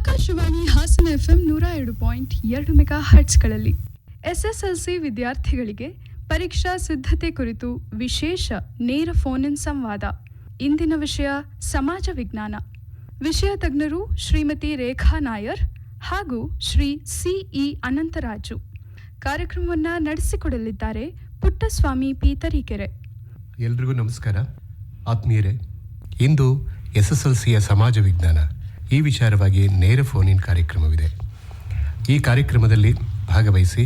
Akashvani Hassan FM 102.2 mega ಹರ್ಟ್ಸ್ಗಳಲ್ಲಿ SSLC ವಿದ್ಯಾರ್ಥಿಗಳಿಗೆ ಪರೀಕ್ಷಾ ಸಿದ್ಧತೆ ಕುರಿತು ವಿಶೇಷ ನೇರ ಫೋನ್ ಇನ್ ಸಂವಾದ. ಇಂದಿನ ವಿಷಯ ಸಮಾಜ ವಿಜ್ಞಾನ. ವಿಷಯ ತಜ್ಞರು ಶ್ರೀಮತಿ ರೇಖಾ ನಾಯರ್ ಹಾಗೂ ಶ್ರೀ CE ಅನಂತರಾಜು. ಕಾರ್ಯಕ್ರಮವನ್ನು ನಡೆಸಿಕೊಡಲಿದ್ದಾರೆ ಪುಟ್ಟಸ್ವಾಮಿ ಪಿ ತರೀಕೆರೆ. ಎಲ್ರಿಗೂ ನಮಸ್ಕಾರ ಆತ್ಮೀಯರೇ. ಇಂದು SSLCಯ ಸಮಾಜ ವಿಜ್ಞಾನ ಈ ವಿಚಾರವಾಗಿ ನೇರ ಫೋನ್ ಇನ್ ಕಾರ್ಯಕ್ರಮವಿದೆ. ಈ ಕಾರ್ಯಕ್ರಮದಲ್ಲಿ ಭಾಗವಹಿಸಿ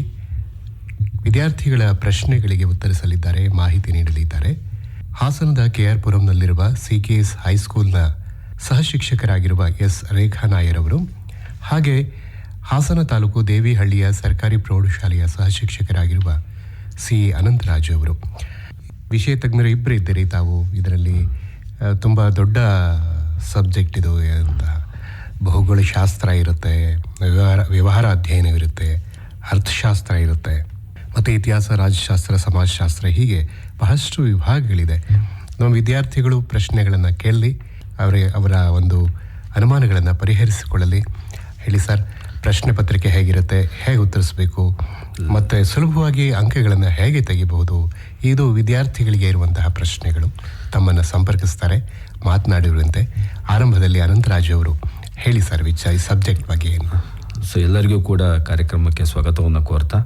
ವಿದ್ಯಾರ್ಥಿಗಳ ಪ್ರಶ್ನೆಗಳಿಗೆ ಉತ್ತರಿಸಲಿದ್ದಾರೆ, ಮಾಹಿತಿ ನೀಡಲಿದ್ದಾರೆ ಹಾಸನದ KR ಪುರಂನಲ್ಲಿರುವ CKS ಹೈಸ್ಕೂಲ್ನ ಸಹಶಿಕ್ಷಕರಾಗಿರುವ S ರೇಖಾ ನಾಯರ್ ಅವರು, ಹಾಗೆ ಹಾಸನ ತಾಲೂಕು ದೇವಿಹಳ್ಳಿಯ ಸರ್ಕಾರಿ ಪ್ರೌಢಶಾಲೆಯ ಸಹಶಿಕ್ಷಕರಾಗಿರುವ CE ಅನಂತರಾಜು ಅವರು. ವಿಷಯ ತಜ್ಞರು ಇಬ್ಬರು ಇದ್ದೀರಿ ತಾವು. ಇದರಲ್ಲಿ ತುಂಬ ದೊಡ್ಡ ಸಬ್ಜೆಕ್ಟ್ ಇದು ಅಂತ. ಭೌಗೋಳಶಾಸ್ತ್ರ ಇರುತ್ತೆ, ವ್ಯವಹಾರ ಅಧ್ಯಯನವಿರುತ್ತೆ, ಅರ್ಥಶಾಸ್ತ್ರ ಇರುತ್ತೆ, ಮತ್ತು ಇತಿಹಾಸ, ರಾಜ್ಯಶಾಸ್ತ್ರ, ಸಮಾಜಶಾಸ್ತ್ರ, ಹೀಗೆ ಬಹಳಷ್ಟು ವಿಭಾಗಗಳಿದೆ. ನಮ್ಮ ವಿದ್ಯಾರ್ಥಿಗಳು ಪ್ರಶ್ನೆಗಳನ್ನು ಕೇಳಲಿ, ಅವರ ಒಂದು ಅನುಮಾನಗಳನ್ನು ಪರಿಹರಿಸಿಕೊಳ್ಳಲಿ. ಹೇಳಿ ಸರ್, ಪ್ರಶ್ನೆ ಪತ್ರಿಕೆ ಹೇಗಿರುತ್ತೆ, ಹೇಗೆ ಉತ್ತರಿಸಬೇಕು, ಮತ್ತು ಸುಲಭವಾಗಿ ಅಂಕಗಳನ್ನು ಹೇಗೆ ತೆಗಿಬಹುದು, ಇದು ವಿದ್ಯಾರ್ಥಿಗಳಿಗೆ ಇರುವಂತಹ ಪ್ರಶ್ನೆಗಳು. ತಮ್ಮನ್ನು ಸಂಪರ್ಕಿಸ್ತಾರೆ, ಮಾತನಾಡಿರುವಂತೆ. ಆರಂಭದಲ್ಲಿ ಅನಂತರಾಜು ಅವರು ಹೇಳಿ ಸರ್, ಈ ಸಬ್ಜೆಕ್ಟ್ ಬಗ್ಗೆ ಏನು? ಎಲ್ಲರಿಗೂ ಕೂಡ ಕಾರ್ಯಕ್ರಮಕ್ಕೆ ಸ್ವಾಗತವನ್ನು ಕೋರ್ತಾ,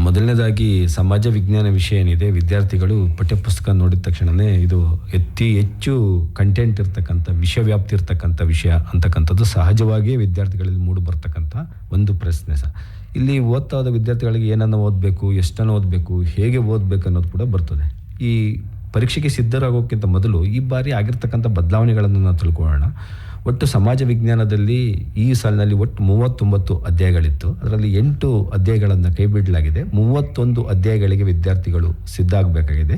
ಮೊದಲನೇದಾಗಿ ಸಮಾಜ ವಿಜ್ಞಾನ ವಿಷಯ ಏನಿದೆ, ವಿದ್ಯಾರ್ಥಿಗಳು ಪಠ್ಯಪುಸ್ತಕ ನೋಡಿದ ತಕ್ಷಣವೇ ಇದು ಅತಿ ಹೆಚ್ಚು ಕಂಟೆಂಟ್ ಇರ್ತಕ್ಕಂಥ, ವಿಷಯವ್ಯಾಪ್ತಿ ಇರ್ತಕ್ಕಂಥ ವಿಷಯ ಅಂತಕ್ಕಂಥದ್ದು ಸಹಜವಾಗಿಯೇ ವಿದ್ಯಾರ್ಥಿಗಳಲ್ಲಿ ಮೂಡಿ ಬರ್ತಕ್ಕಂಥ ಒಂದು ಪ್ರಶ್ನೆ ಸರ್. ಇಲ್ಲಿ ಓದ್ತಾ ಹೋದ ವಿದ್ಯಾರ್ಥಿಗಳಿಗೆ ಏನನ್ನು ಓದಬೇಕು, ಎಷ್ಟನ್ನು ಓದಬೇಕು, ಹೇಗೆ ಓದಬೇಕು ಅನ್ನೋದು ಕೂಡ ಬರ್ತದೆ. ಈ ಪರೀಕ್ಷೆಗೆ ಸಿದ್ಧರಾಗೋಕ್ಕಿಂತ ಮೊದಲು ಈ ಬಾರಿ ಆಗಿರ್ತಕ್ಕಂಥ ಬದಲಾವಣೆಗಳನ್ನು ನಾವು ತಿಳ್ಕೊಳ್ಳೋಣ. ಒಟ್ಟು ಸಮಾಜ ವಿಜ್ಞಾನದಲ್ಲಿ ಈ ಸಾಲಿನಲ್ಲಿ ಒಟ್ಟು 39 ಅಧ್ಯಾಯಗಳಿತ್ತು. ಅದರಲ್ಲಿ 8 ಅಧ್ಯಾಯಗಳನ್ನು ಕೈ ಬಿಡಲಾಗಿದೆ. 31 ಅಧ್ಯಾಯಗಳಿಗೆ ವಿದ್ಯಾರ್ಥಿಗಳು ಸಿದ್ಧ ಆಗಬೇಕಾಗಿದೆ.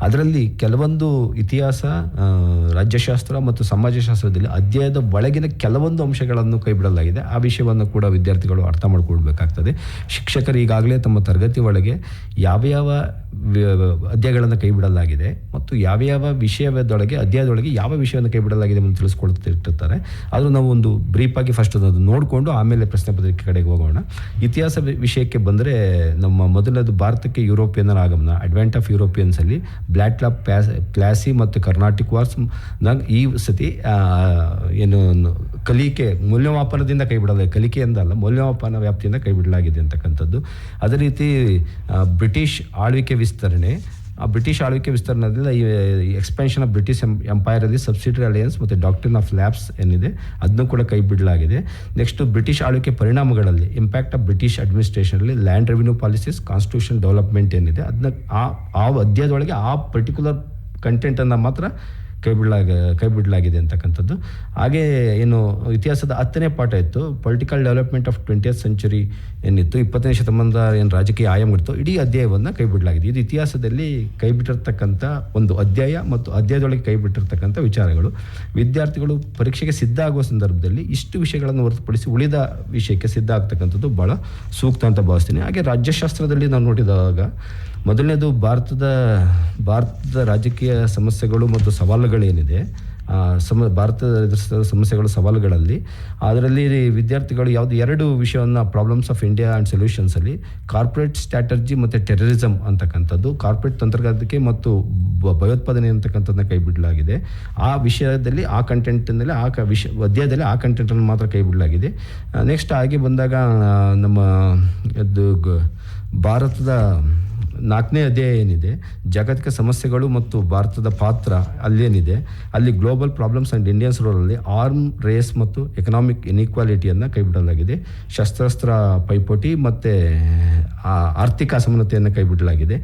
ಅದರಲ್ಲಿ ಕೆಲವೊಂದು ಇತಿಹಾಸ, ರಾಜ್ಯಶಾಸ್ತ್ರ ಮತ್ತು ಸಮಾಜಶಾಸ್ತ್ರದಲ್ಲಿ ಅಧ್ಯಾಯದ ಒಳಗಿನ ಕೆಲವೊಂದು ಅಂಶಗಳನ್ನು ಕೈ ಬಿಡಲಾಗಿದೆ. ಆ ವಿಷಯವನ್ನು ಕೂಡ ವಿದ್ಯಾರ್ಥಿಗಳು ಅರ್ಥ ಮಾಡಿಕೊಳ್ಬೇಕಾಗ್ತದೆ. ಶಿಕ್ಷಕರು ಈಗಾಗಲೇ ತಮ್ಮ ತರಗತಿ ಒಳಗೆ ಯಾವ ಅಧ್ಯಾಯಗಳನ್ನು ಕೈ ಬಿಡಲಾಗಿದೆ ಮತ್ತು ಯಾವ ವಿಷಯದೊಳಗೆ, ಅಧ್ಯಾಯದೊಳಗೆ ಯಾವ ವಿಷಯವನ್ನು ಕೈ ಬಿಡಲಾಗಿದೆ ಎಂದು ತಿಳಿಸ್ಕೊಳ್ತಿರ್ತಾರೆ. ಆದರೂ ನಾವು ಒಂದು ಬ್ರೀಫಾಗಿ ಫಸ್ಟ್ ಅದನ್ನು ನೋಡಿಕೊಂಡು ಆಮೇಲೆ ಪ್ರಶ್ನೆ ಪತ್ರಿಕೆ ಕಡೆಗೆ ಹೋಗೋಣ. ಇತಿಹಾಸ ವಿಷಯಕ್ಕೆ ಬಂದರೆ, ನಮ್ಮ ಮೊದಲನೇದು ಭಾರತಕ್ಕೆ ಯುರೋಪಿಯನ್ನರ ಆಗಮನ, ಅಡ್ವೆಂಟ್ ಆಫ್ ಯುರೋಪಿಯನ್ಸ್ ಅಲ್ಲಿ ಬ್ಲಾಟ್ಲಾ, ಪ್ಲಾಸಿ ಮತ್ತು ಕರ್ನಾಟಿಕ್ ವಾರ್ಸ್ ಈ ಸತಿ ಏನು ಕಲಿಕೆ ಮೌಲ್ಯಮಾಪನದಿಂದ ಕೈ ಬಿಡಲಾಗಿದೆ. ಕಲಿಕೆಯಿಂದ ಅಲ್ಲ, ಮೌಲ್ಯಮಾಪನ ವ್ಯಾಪ್ತಿಯಿಂದ ಕೈ ಬಿಡಲಾಗಿದೆ ಅಂತಕ್ಕಂಥದ್ದು. ಅದೇ ರೀತಿ ಬ್ರಿಟಿಷ್ ಆಳ್ವಿಕೆ ವಿಸ್ತರಣೆ, ಆ ಬ್ರಿಟಿಷ್ ಆಳ್ವಿಕೆ ವಿಸ್ತರಣೆಯಲ್ಲಿ ಈ ಎಕ್ಸ್ಪೆನ್ಷನ್ ಆಫ್ ಬ್ರಿಟಿಷ್ ಎಂಪೈರಲ್ಲಿ ಸಬ್ಸಿಡರಿ ಅಲಯನ್ಸ್ ಮತ್ತು ಡಾಕ್ಟ್ರಿನ್ ಆಫ್ ಲ್ಯಾಬ್ಸ್ ಏನಿದೆ ಅದನ್ನು ಕೂಡ ಕೈ ಬಿಡಲಾಗಿದೆ. ನೆಕ್ಸ್ಟ್ ಬ್ರಿಟಿಷ್ ಆಳ್ವಿಕೆ ಪರಿಣಾಮಗಳಲ್ಲಿ ಇಂಪ್ಯಾಕ್ಟ್ ಆಫ್ ಬ್ರಿಟಿಷ್ ಅಡ್ಮಿನಿಸ್ಟ್ರೇಷನಲ್ಲಿ land revenue policies, constitution development ಏನಿದೆ ಅದನ್ನ ಆ ಅಧ್ಯಾಯದೊಳಗೆ ಆ ಪರ್ಟಿಕ್ಯುಲರ್ ಕಂಟೆಂಟನ್ನು ಮಾತ್ರ ಕೈ ಬಿಡಲಾಗಿದೆ ಅಂತಕ್ಕಂಥದ್ದು. ಹಾಗೆ ಏನು ಇತಿಹಾಸದ 10ನೇ ಪಾಠ ಇತ್ತು, political development of 20th century ಏನಿತ್ತು, 20ನೇ ಶತಮಾನದ ಏನು ರಾಜಕೀಯ ಆಯಾಮ ಇತ್ತು, ಇಡೀ ಅಧ್ಯಾಯವನ್ನು ಕೈ ಬಿಡಲಾಗಿದೆ. ಇದು ಇತಿಹಾಸದಲ್ಲಿ ಕೈ ಬಿಟ್ಟಿರ್ತಕ್ಕಂಥ ಒಂದು ಅಧ್ಯಾಯ ಮತ್ತು ಅಧ್ಯಾಯದೊಳಗೆ ಕೈ ಬಿಟ್ಟಿರ್ತಕ್ಕಂಥ ವಿಚಾರಗಳು. ವಿದ್ಯಾರ್ಥಿಗಳು ಪರೀಕ್ಷೆಗೆ ಸಿದ್ಧ ಆಗುವ ಸಂದರ್ಭದಲ್ಲಿ ಇಷ್ಟು ವಿಷಯಗಳನ್ನು ಹೊರತುಪಡಿಸಿ ಉಳಿದ ವಿಷಯಕ್ಕೆ ಸಿದ್ಧ ಆಗ್ತಕ್ಕಂಥದ್ದು ಭಾಳ ಸೂಕ್ತ ಅಂತ ಭಾವಿಸ್ತೀನಿ. ಹಾಗೆ ರಾಜ್ಯಶಾಸ್ತ್ರದಲ್ಲಿ ನಾವು ನೋಡಿದಾಗ, ಮೊದಲನೇದು ಭಾರತದ ರಾಜಕೀಯ ಸಮಸ್ಯೆಗಳು ಮತ್ತು ಸವಾಲುಗಳೇನಿದೆ, ಭಾರತದ ಎದುರಿಸಿದ ಸಮಸ್ಯೆಗಳು, ಸವಾಲುಗಳಲ್ಲಿ ಅದರಲ್ಲಿ ವಿದ್ಯಾರ್ಥಿಗಳು ಯಾವುದು 2 ವಿಷಯವನ್ನು, ಪ್ರಾಬ್ಲಮ್ಸ್ ಆಫ್ ಇಂಡಿಯಾ ಆ್ಯಂಡ್ ಸೊಲ್ಯೂಷನ್ಸಲ್ಲಿ ಕಾರ್ಪೊರೇಟ್ ಸ್ಟ್ರಾಟರ್ಜಿ ಮತ್ತು ಟೆರರಿಸಮ್ ಅಂತಕ್ಕಂಥದ್ದು, ಕಾರ್ಪೊರೇಟ್ ತಂತ್ರಗಾರಿಕೆ ಮತ್ತು ಭಯೋತ್ಪಾದನೆ ಅಂತಕ್ಕಂಥದ್ದನ್ನ ಕೈ ಬಿಡಲಾಗಿದೆ. ಆ ವಿಷಯದಲ್ಲಿ, ಆ ಕಂಟೆಂಟ್ನಲ್ಲಿ, ಅಧ್ಯಾಯದಲ್ಲಿ ಆ ಕಂಟೆಂಟನ್ನು ಮಾತ್ರ ಕೈ ಬಿಡಲಾಗಿದೆ. ನೆಕ್ಸ್ಟ್ ಹಾಗೆ ಬಂದಾಗ ನಮ್ಮ ಭಾರತದ 4ನೇ ಅಧ್ಯಾಯ ಏನಿದೆ, ಜಾಗತಿಕ ಸಮಸ್ಯೆಗಳು ಮತ್ತು ಭಾರತದ ಪಾತ್ರ ಅಲ್ಲೇನಿದೆ, ಅಲ್ಲಿ ಗ್ಲೋಬಲ್ ಪ್ರಾಬ್ಲಮ್ಸ್ ಆ್ಯಂಡ್ ಇಂಡಿಯನ್ಸ್ ರೋಲಲ್ಲಿ ಆರ್ಮ್ ರೇಸ್ ಮತ್ತು ಎಕನಾಮಿಕ್ ಇನ್ಇಕ್ವಾಲಿಟಿಯನ್ನು ಕೈ ಬಿಡಲಾಗಿದೆ. ಶಸ್ತ್ರಾಸ್ತ್ರ ಪೈಪೋಟಿ ಮತ್ತು ಆರ್ಥಿಕ ಅಸಮಾನತೆಯನ್ನು ಕೈ ಬಿಡಲಾಗಿದೆ.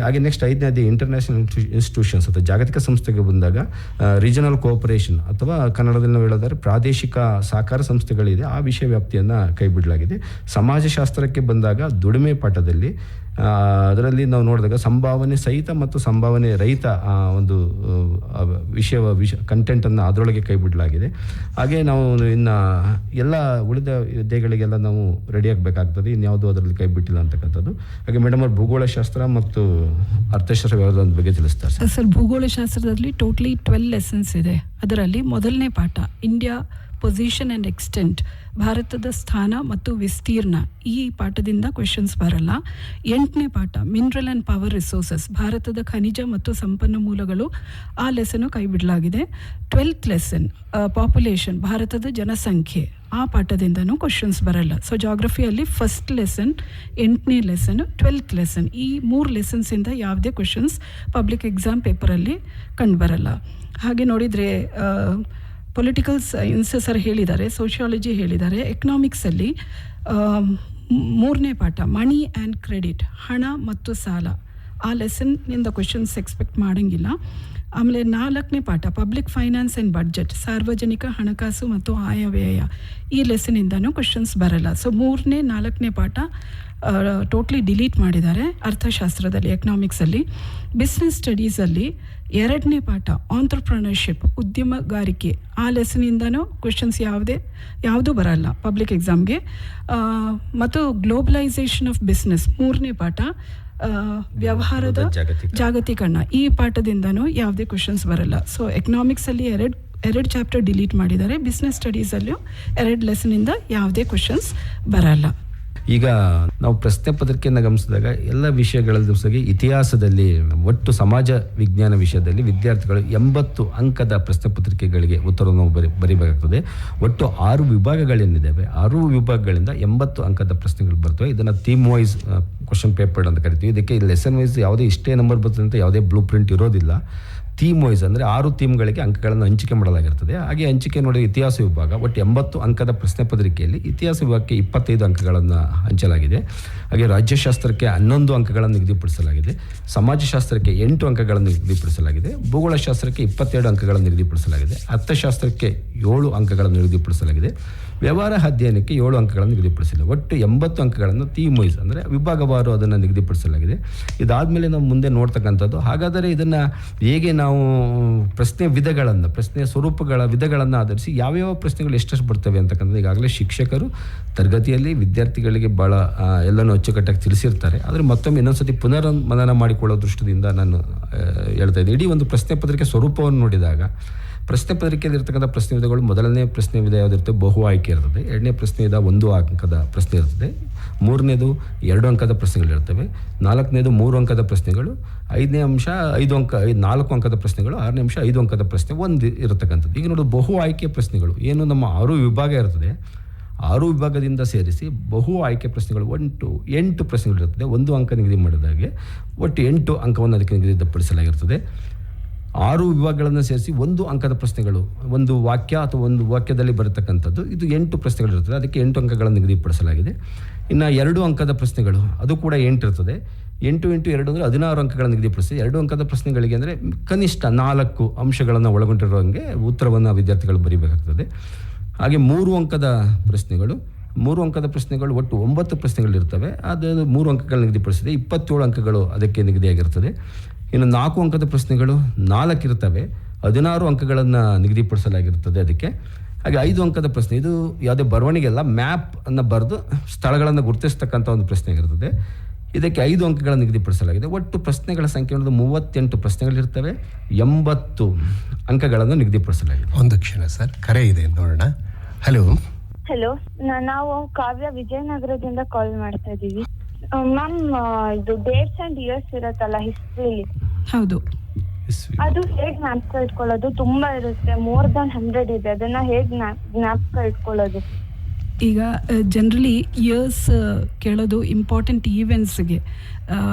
ಹಾಗೆ ನೆಕ್ಸ್ಟ್ 5ನೇ ಅಧ್ಯಾಯ ಇಂಟರ್ನ್ಯಾಷನಲ್ ಇನ್ಸ್ಟಿಟ್ಯೂಷನ್ಸ್ ಅಥವಾ ಜಾಗತಿಕ ಸಂಸ್ಥೆಗೆ ಬಂದಾಗ ರೀಜನಲ್ ಕೋಆಪರೇಷನ್ ಅಥವಾ ಕನ್ನಡದಲ್ಲಿ ನಾವು ಹೇಳೋದಾದ್ರೆ ಪ್ರಾದೇಶಿಕ ಸಹಕಾರ ಸಂಸ್ಥೆಗಳಿದೆ, ಆ ವಿಷಯ ವ್ಯಾಪ್ತಿಯನ್ನು ಕೈ ಬಿಡಲಾಗಿದೆ. ಸಮಾಜಶಾಸ್ತ್ರಕ್ಕೆ ಬಂದಾಗ ದುಡಿಮೆ ಪಾಠದಲ್ಲಿ ಅದರಲ್ಲಿ ನಾವು ನೋಡಿದಾಗ ಸಂಭಾವನೆ ಸಹಿತ ಮತ್ತು ಸಂಭಾವನೆ ರಹಿತ ಒಂದು ವಿಷಯ ಕಂಟೆಂಟನ್ನು ಅದರೊಳಗೆ ಕೈ ಬಿಡಲಾಗಿದೆ. ಹಾಗೆ ನಾವು ಇನ್ನು ಎಲ್ಲ ಉಳಿದ ಹುದ್ದೆಗಳಿಗೆಲ್ಲ ನಾವು ರೆಡಿ ಆಗಬೇಕಾಗ್ತದೆ, ಇನ್ಯಾವುದೂ ಅದರಲ್ಲಿ ಕೈ ಬಿಟ್ಟಿಲ್ಲ ಅಂತಕ್ಕಂಥದ್ದು. ಹಾಗೆ ಮೇಡಮ್ ಅವರು ಭೂಗೋಳಶಾಸ್ತ್ರ ಮತ್ತು ಅರ್ಥಶಾಸ್ತ್ರ ವ್ಯವಹಾರದ ಬಗ್ಗೆ ತಿಳಿಸ್ತಾರೆ. ಸರ್, ಭೂಗೋಳಶಾಸ್ತ್ರದಲ್ಲಿ ಟೋಟಲಿ 12 ಲೆಸನ್ಸ್ ಇದೆ. ಅದರಲ್ಲಿ ಮೊದಲನೇ ಪಾಠ ಇಂಡಿಯಾ ಪೊಸಿಷನ್ ಆ್ಯಂಡ್ ಎಕ್ಸ್ಟೆಂಟ್, ಭಾರತದ ಸ್ಥಾನ ಮತ್ತು ವಿಸ್ತೀರ್ಣ, ಈ ಪಾಠದಿಂದ ಕ್ವೆಶನ್ಸ್ ಬರಲ್ಲ. 8ನೇ ಪಾಠ ಮಿನರಲ್ ಆ್ಯಂಡ್ ಪವರ್ ರಿಸೋರ್ಸಸ್, ಭಾರತದ ಖನಿಜ ಮತ್ತು ಸಂಪನ್ಮೂಲಗಳು, ಆ ಲೆಸನ್ನು ಕೈ ಬಿಡಲಾಗಿದೆ. 12th ಲೆಸನ್ ಪಾಪ್ಯುಲೇಷನ್, ಭಾರತದ ಜನಸಂಖ್ಯೆ, ಆ ಪಾಠದಿಂದನೂ ಕ್ವಶನ್ಸ್ ಬರಲ್ಲ. ಸೊ ಜಾಗ್ರಫಿಯಲ್ಲಿ ಫಸ್ಟ್ ಲೆಸನ್, 8ನೇ ಲೆಸನ್, 12th ಲೆಸನ್, ಈ 3 ಲೆಸನ್ಸಿಂದ ಯಾವುದೇ ಕ್ವಶನ್ಸ್ ಪಬ್ಲಿಕ್ ಎಕ್ಸಾಮ್ ಪೇಪರಲ್ಲಿ ಕಂಡುಬರಲ್ಲ. ಹಾಗೆ ನೋಡಿದರೆ ಪೊಲಿಟಿಕಲ್ ಸೈನ್ಸ್ ಸರ್ ಹೇಳಿದ್ದಾರೆ, ಸೋಷಿಯಾಲಜಿ ಹೇಳಿದ್ದಾರೆ. ಎಕನಾಮಿಕ್ಸಲ್ಲಿ 3ನೇ ಪಾಠ ಮನಿ ಆ್ಯಂಡ್ ಕ್ರೆಡಿಟ್, ಹಣ ಮತ್ತು ಸಾಲ, ಆ ಲೆಸನ್ನಿಂದ ಕ್ವಶನ್ಸ್ ಎಕ್ಸ್ಪೆಕ್ಟ್ ಮಾಡೋಂಗಿಲ್ಲ. ಆಮೇಲೆ 4ನೇ ಪಾಠ ಪಬ್ಲಿಕ್ ಫೈನಾನ್ಸ್ ಆ್ಯಂಡ್ ಬಡ್ಜೆಟ್, ಸಾರ್ವಜನಿಕ ಹಣಕಾಸು ಮತ್ತು ಆಯವ್ಯಯ, ಈ ಲೆಸನ್ನಿಂದನೂ ಕ್ವಶನ್ಸ್ ಬರಲ್ಲ. ಸೊ 3ನೇ 4ನೇ ಪಾಠ ಟೋಟ್ಲಿ ಡಿಲೀಟ್ ಮಾಡಿದ್ದಾರೆ ಅರ್ಥಶಾಸ್ತ್ರದಲ್ಲಿ, ಎಕನಾಮಿಕ್ಸಲ್ಲಿ. ಬಿಸ್ನೆಸ್ ಸ್ಟಡೀಸಲ್ಲಿ 2ನೇ ಪಾಠ ಆಂಟ್ರಪ್ರನರ್ಶಿಪ್, ಉದ್ಯಮಗಾರಿಕೆ, ಆ ಲೆಸನಿಂದನೂ ಕ್ವೆಶನ್ಸ್ ಯಾವುದೂ ಬರಲ್ಲ ಪಬ್ಲಿಕ್ ಎಕ್ಸಾಮ್ಗೆ. ಮತ್ತು ಗ್ಲೋಬಲೈಸೇಷನ್ ಆಫ್ ಬಿಸ್ನೆಸ್, 3ನೇ ಪಾಠ ವ್ಯವಹಾರದ ಜಾಗತೀಕರಣ, ಈ ಪಾಠದಿಂದನೂ ಯಾವುದೇ ಕ್ವೆಶನ್ಸ್ ಬರಲ್ಲ. ಸೊ ಎಕನಾಮಿಕ್ಸಲ್ಲಿ ಎರಡು ಚಾಪ್ಟರ್ ಡಿಲೀಟ್ ಮಾಡಿದ್ದಾರೆ. ಬಿಸ್ನೆಸ್ ಸ್ಟಡೀಸಲ್ಲೂ 2 ಲೆಸನಿಂದ ಯಾವುದೇ ಕ್ವೆಶನ್ಸ್ ಬರಲ್ಲ. ಈಗ ನಾವು ಪ್ರಶ್ನೆ ಪತ್ರಿಕೆಯನ್ನು ಗಮನಿಸಿದಾಗ ಎಲ್ಲ ವಿಷಯಗಳ ಜೊತೆಗೆ ಇತಿಹಾಸದಲ್ಲಿ ಒಟ್ಟು ಸಮಾಜ ವಿಜ್ಞಾನ ವಿಷಯದಲ್ಲಿ ವಿದ್ಯಾರ್ಥಿಗಳು 80 ಅಂಕದ ಪ್ರಶ್ನೆ ಪತ್ರಿಕೆಗಳಿಗೆ ಉತ್ತರವನ್ನು ಬರೀಬೇಕಾಗ್ತದೆ. ಒಟ್ಟು 6 ವಿಭಾಗಗಳೇನಿದ್ದಾವೆ, 6 ವಿಭಾಗಗಳಿಂದ 80 ಅಂಕದ ಪ್ರಶ್ನೆಗಳು ಬರ್ತವೆ. ಇದನ್ನು ಥೀಮ್ ವೈಸ್ ಕ್ವಶನ್ ಪೇಪರ್ ಅಂತ ಕರಿತೀವಿ. ಇದಕ್ಕೆ ಲೆಸನ್ ವೈಸ್ ಯಾವುದೇ ಇಷ್ಟೇ ನಂಬರ್ ಬರ್ತದೆ ಅಂತ ಯಾವುದೇ ಬ್ಲೂ ಪ್ರಿಂಟ್ ಇರೋದಿಲ್ಲ. ಥೀಮ್ ವೈಸ್ ಅಂದರೆ 6 ಥೀಮ್ಗಳಿಗೆ ಅಂಕಗಳನ್ನು ಹಂಚಿಕೆ ಮಾಡಲಾಗಿರ್ತದೆ. ಹಾಗೆ ಹಂಚಿಕೆ ನೋಡಿ ಇತಿಹಾಸ ವಿಭಾಗ ಒಟ್ಟು 80 ಅಂಕದ ಪ್ರಶ್ನೆ ಪತ್ರಿಕೆಯಲ್ಲಿ ಇತಿಹಾಸ ವಿಭಾಗಕ್ಕೆ 25 ಅಂಕಗಳನ್ನು ಹಂಚಲಾಗಿದೆ. ಹಾಗೆ ರಾಜ್ಯಶಾಸ್ತ್ರಕ್ಕೆ 11 ಅಂಕಗಳನ್ನು ನಿಗದಿಪಡಿಸಲಾಗಿದೆ. ಸಮಾಜಶಾಸ್ತ್ರಕ್ಕೆ 8 ಅಂಕಗಳನ್ನು ನಿಗದಿಪಡಿಸಲಾಗಿದೆ. ಭೂಗೋಳಶಾಸ್ತ್ರಕ್ಕೆ 22 ಅಂಕಗಳನ್ನು ನಿಗದಿಪಡಿಸಲಾಗಿದೆ. ಅರ್ಥಶಾಸ್ತ್ರಕ್ಕೆ 7 ಅಂಕಗಳನ್ನು ನಿಗದಿಪಡಿಸಲಾಗಿದೆ. ವ್ಯವಹಾರ ಅಧ್ಯಯನಕ್ಕೆ 7 ಅಂಕಗಳನ್ನು ನಿಗದಿಪಡಿಸಲಾಗಿದೆ. ಒಟ್ಟು 80 ಅಂಕಗಳನ್ನು ಥೀಮ್ ವೈಸ್ ಅಂದರೆ ವಿಭಾಗವಾರು ಅದನ್ನು ನಿಗದಿಪಡಿಸಲಾಗಿದೆ. ಇದಾದಮೇಲೆ ನಾವು ಮುಂದೆ ನೋಡ್ತಕ್ಕಂಥದ್ದು, ಹಾಗಾದರೆ ಇದನ್ನು ಹೇಗೆ ನಾವು ಪ್ರಶ್ನೆ ವಿಧಗಳನ್ನು, ಪ್ರಶ್ನೆಯ ಸ್ವರೂಪಗಳ ವಿಧಗಳನ್ನು ಆಧರಿಸಿ ಯಾವ್ಯಾವ ಪ್ರಶ್ನೆಗಳು ಎಷ್ಟೆಷ್ಟು ಬರ್ತವೆ ಅಂತಕ್ಕಂಥದ್ದು ಈಗಾಗಲೇ ಶಿಕ್ಷಕರು ತರಗತಿಯಲ್ಲಿ ವಿದ್ಯಾರ್ಥಿಗಳಿಗೆ ಭಾಳ ಎಲ್ಲನೂ ಅಚ್ಚುಕಟ್ಟಾಗಿ ತಿಳಿಸಿರ್ತಾರೆ. ಆದರೆ ಮತ್ತೊಮ್ಮೆ ಇನ್ನೊಂದ್ಸತಿ ಪುನರ್ಮನನ ಮಾಡಿಕೊಳ್ಳೋ ದೃಷ್ಟಿಯಿಂದ ನಾನು ಹೇಳ್ತಾ ಇದ್ದೀನಿ. ಇಡೀ ಒಂದು ಪ್ರಶ್ನೆ ಪತ್ರಿಕೆ ಸ್ವರೂಪವನ್ನು ನೋಡಿದಾಗ ಪ್ರಶ್ನೆ ಪತ್ರಿಕೆಯಲ್ಲಿ ಇರ್ತಕ್ಕಂಥ ಪ್ರಶ್ನೆ ವಿಧಗಳು, ಮೊದಲನೇ ಪ್ರಶ್ನೆ ವಿಧ ಯಾವುದಿರುತ್ತೆ, ಬಹು ಆಯ್ಕೆ ಇರ್ತದೆ. 2ನೇ ಪ್ರಶ್ನೆ ವಿಧ 1 ಅಂಕದ ಪ್ರಶ್ನೆ ಇರ್ತದೆ. 3ನೇದು 2 ಅಂಕದ ಪ್ರಶ್ನೆಗಳಿರ್ತವೆ. 4ನೇದು 3 ಅಂಕದ ಪ್ರಶ್ನೆಗಳು. 5ನೇ ಅಂಶ 5 ಅಂಕ 4 ಅಂಕದ ಪ್ರಶ್ನೆಗಳು. 6ನೇ ಅಂಶ 5 ಅಂಕದ ಪ್ರಶ್ನೆ 1 ಇರತಕ್ಕಂಥದ್ದು. ಈಗ ನೋಡೋದು ಬಹು ಆಯ್ಕೆ ಪ್ರಶ್ನೆಗಳು ಏನು ನಮ್ಮ 6 ವಿಭಾಗ ಇರ್ತದೆ. 6 ವಿಭಾಗದಿಂದ ಸೇರಿಸಿ ಬಹು ಆಯ್ಕೆ ಪ್ರಶ್ನೆಗಳು ಒಟ್ಟು 8 ಪ್ರಶ್ನೆಗಳಿರ್ತದೆ. 1 ಅಂಕ ನಿಗದಿ ಮಾಡಿದಾಗೆ ಒಟ್ಟು 8 ಅಂಕವನ್ನು ಅದಕ್ಕೆ ನಿಗದಿಪಡಿಸಲಾಗಿರ್ತದೆ. 6 ವಿಭಾಗಗಳನ್ನು ಸೇರಿಸಿ 1 ಅಂಕದ ಪ್ರಶ್ನೆಗಳು, ಒಂದು ವಾಕ್ಯ ಅಥವಾ ಒಂದು ವಾಕ್ಯದಲ್ಲಿ ಬರತಕ್ಕಂಥದ್ದು, ಇದು 8 ಪ್ರಶ್ನೆಗಳಿರ್ತದೆ. ಅದಕ್ಕೆ 8 ಅಂಕಗಳನ್ನು ನಿಗದಿಪಡಿಸಲಾಗಿದೆ. ಇನ್ನು 2 ಅಂಕದ ಪ್ರಶ್ನೆಗಳು, ಅದು ಕೂಡ 8 ಇರ್ತದೆ. 8 × 2 ಅಂದರೆ 16 ಅಂಕಗಳನ್ನು ನಿಗದಿಪಡಿಸಿ. 2 ಅಂಕದ ಪ್ರಶ್ನೆಗಳಿಗೆ ಅಂದರೆ ಕನಿಷ್ಠ 4 ಅಂಶಗಳನ್ನು ಒಳಗೊಂಡಿರುವಂಗೆ ಉತ್ತರವನ್ನು ವಿದ್ಯಾರ್ಥಿಗಳು ಬರೀಬೇಕಾಗ್ತದೆ. ಹಾಗೆ 3 ಅಂಕದ ಪ್ರಶ್ನೆಗಳು, 3 ಅಂಕದ ಪ್ರಶ್ನೆಗಳು ಒಟ್ಟು 9 ಪ್ರಶ್ನೆಗಳಿರ್ತವೆ. ಅದು 3 ಅಂಕಗಳನ್ನು ನಿಗದಿಪಡಿಸಿದೆ. 27 ಅಂಕಗಳು ಅದಕ್ಕೆ ನಿಗದಿಯಾಗಿರ್ತದೆ. ಇನ್ನು 4 ಅಂಕದ ಪ್ರಶ್ನೆಗಳು 4 ಇರ್ತವೆ. 16 ಅಂಕಗಳನ್ನು ನಿಗದಿಪಡಿಸಲಾಗಿರ್ತದೆ ಅದಕ್ಕೆ. ಹಾಗೆ 5 ಅಂಕದ ಪ್ರಶ್ನೆ, ಇದು ಯಾವುದೇ ಬರವಣಿಗೆಲ್ಲ ಮ್ಯಾಪ್ ಅನ್ನು ಬರೆದು ಸ್ಥಳಗಳನ್ನು ಗುರುತಿಸ್ತಕ್ಕಂಥ ಒಂದು ಪ್ರಶ್ನೆ ಆಗಿರ್ತದೆ. ಇದಕ್ಕೆ 5 ಅಂಕಗಳನ್ನು ನಿಗದಿಪಡಿಸಲಾಗಿದೆ. ಒಟ್ಟು ಪ್ರಶ್ನೆಗಳ ಸಂಖ್ಯೆ 38 ಪ್ರಶ್ನೆಗಳಿರ್ತವೆ. 80 ಅಂಕಗಳನ್ನು ನಿಗದಿಪಡಿಸಲಾಗಿದೆ. ಒಂದು ಕ್ಷಣ ಸರ್, ಕರೆ ಇದೆ ನೋಡೋಣ. ಹಲೋ ಹಲೋ, ನಾವು ಕಾವ್ಯ ವಿಜಯನಗರದಿಂದ ಕಾಲ್ ಮಾಡ್ತಾ ಇದ್ದೀವಿ. ಮ್ಯಾಮ್, ಇದು ಡೇಟ್ಸ್ ಅಂಡ್ ಇಯರ್ಸ್ ಇರತ್ತಲ್ಲ ಹಿಸ್ಟ್ರಿಲಿ, ಹೌದು, ಅದು ಹೇಗ್ ಜ್ಞಾಪಕ ಇಟ್ಕೊಳ್ಳೋದು? ತುಂಬಾ ಇರುತ್ತೆ, more than 100 ಇದೆ. ಅದನ್ನ ಹೇಗ್ ಜ್ಞಾಪಕ ಇಟ್ಕೊಳ್ಳೋದು? ಈಗ ಜನರಲಿ ಇಯರ್ಸ್ ಕೇಳೋದು ಇಂಪಾರ್ಟೆಂಟ್ ಈವೆಂಟ್ಸ್ಗೆ.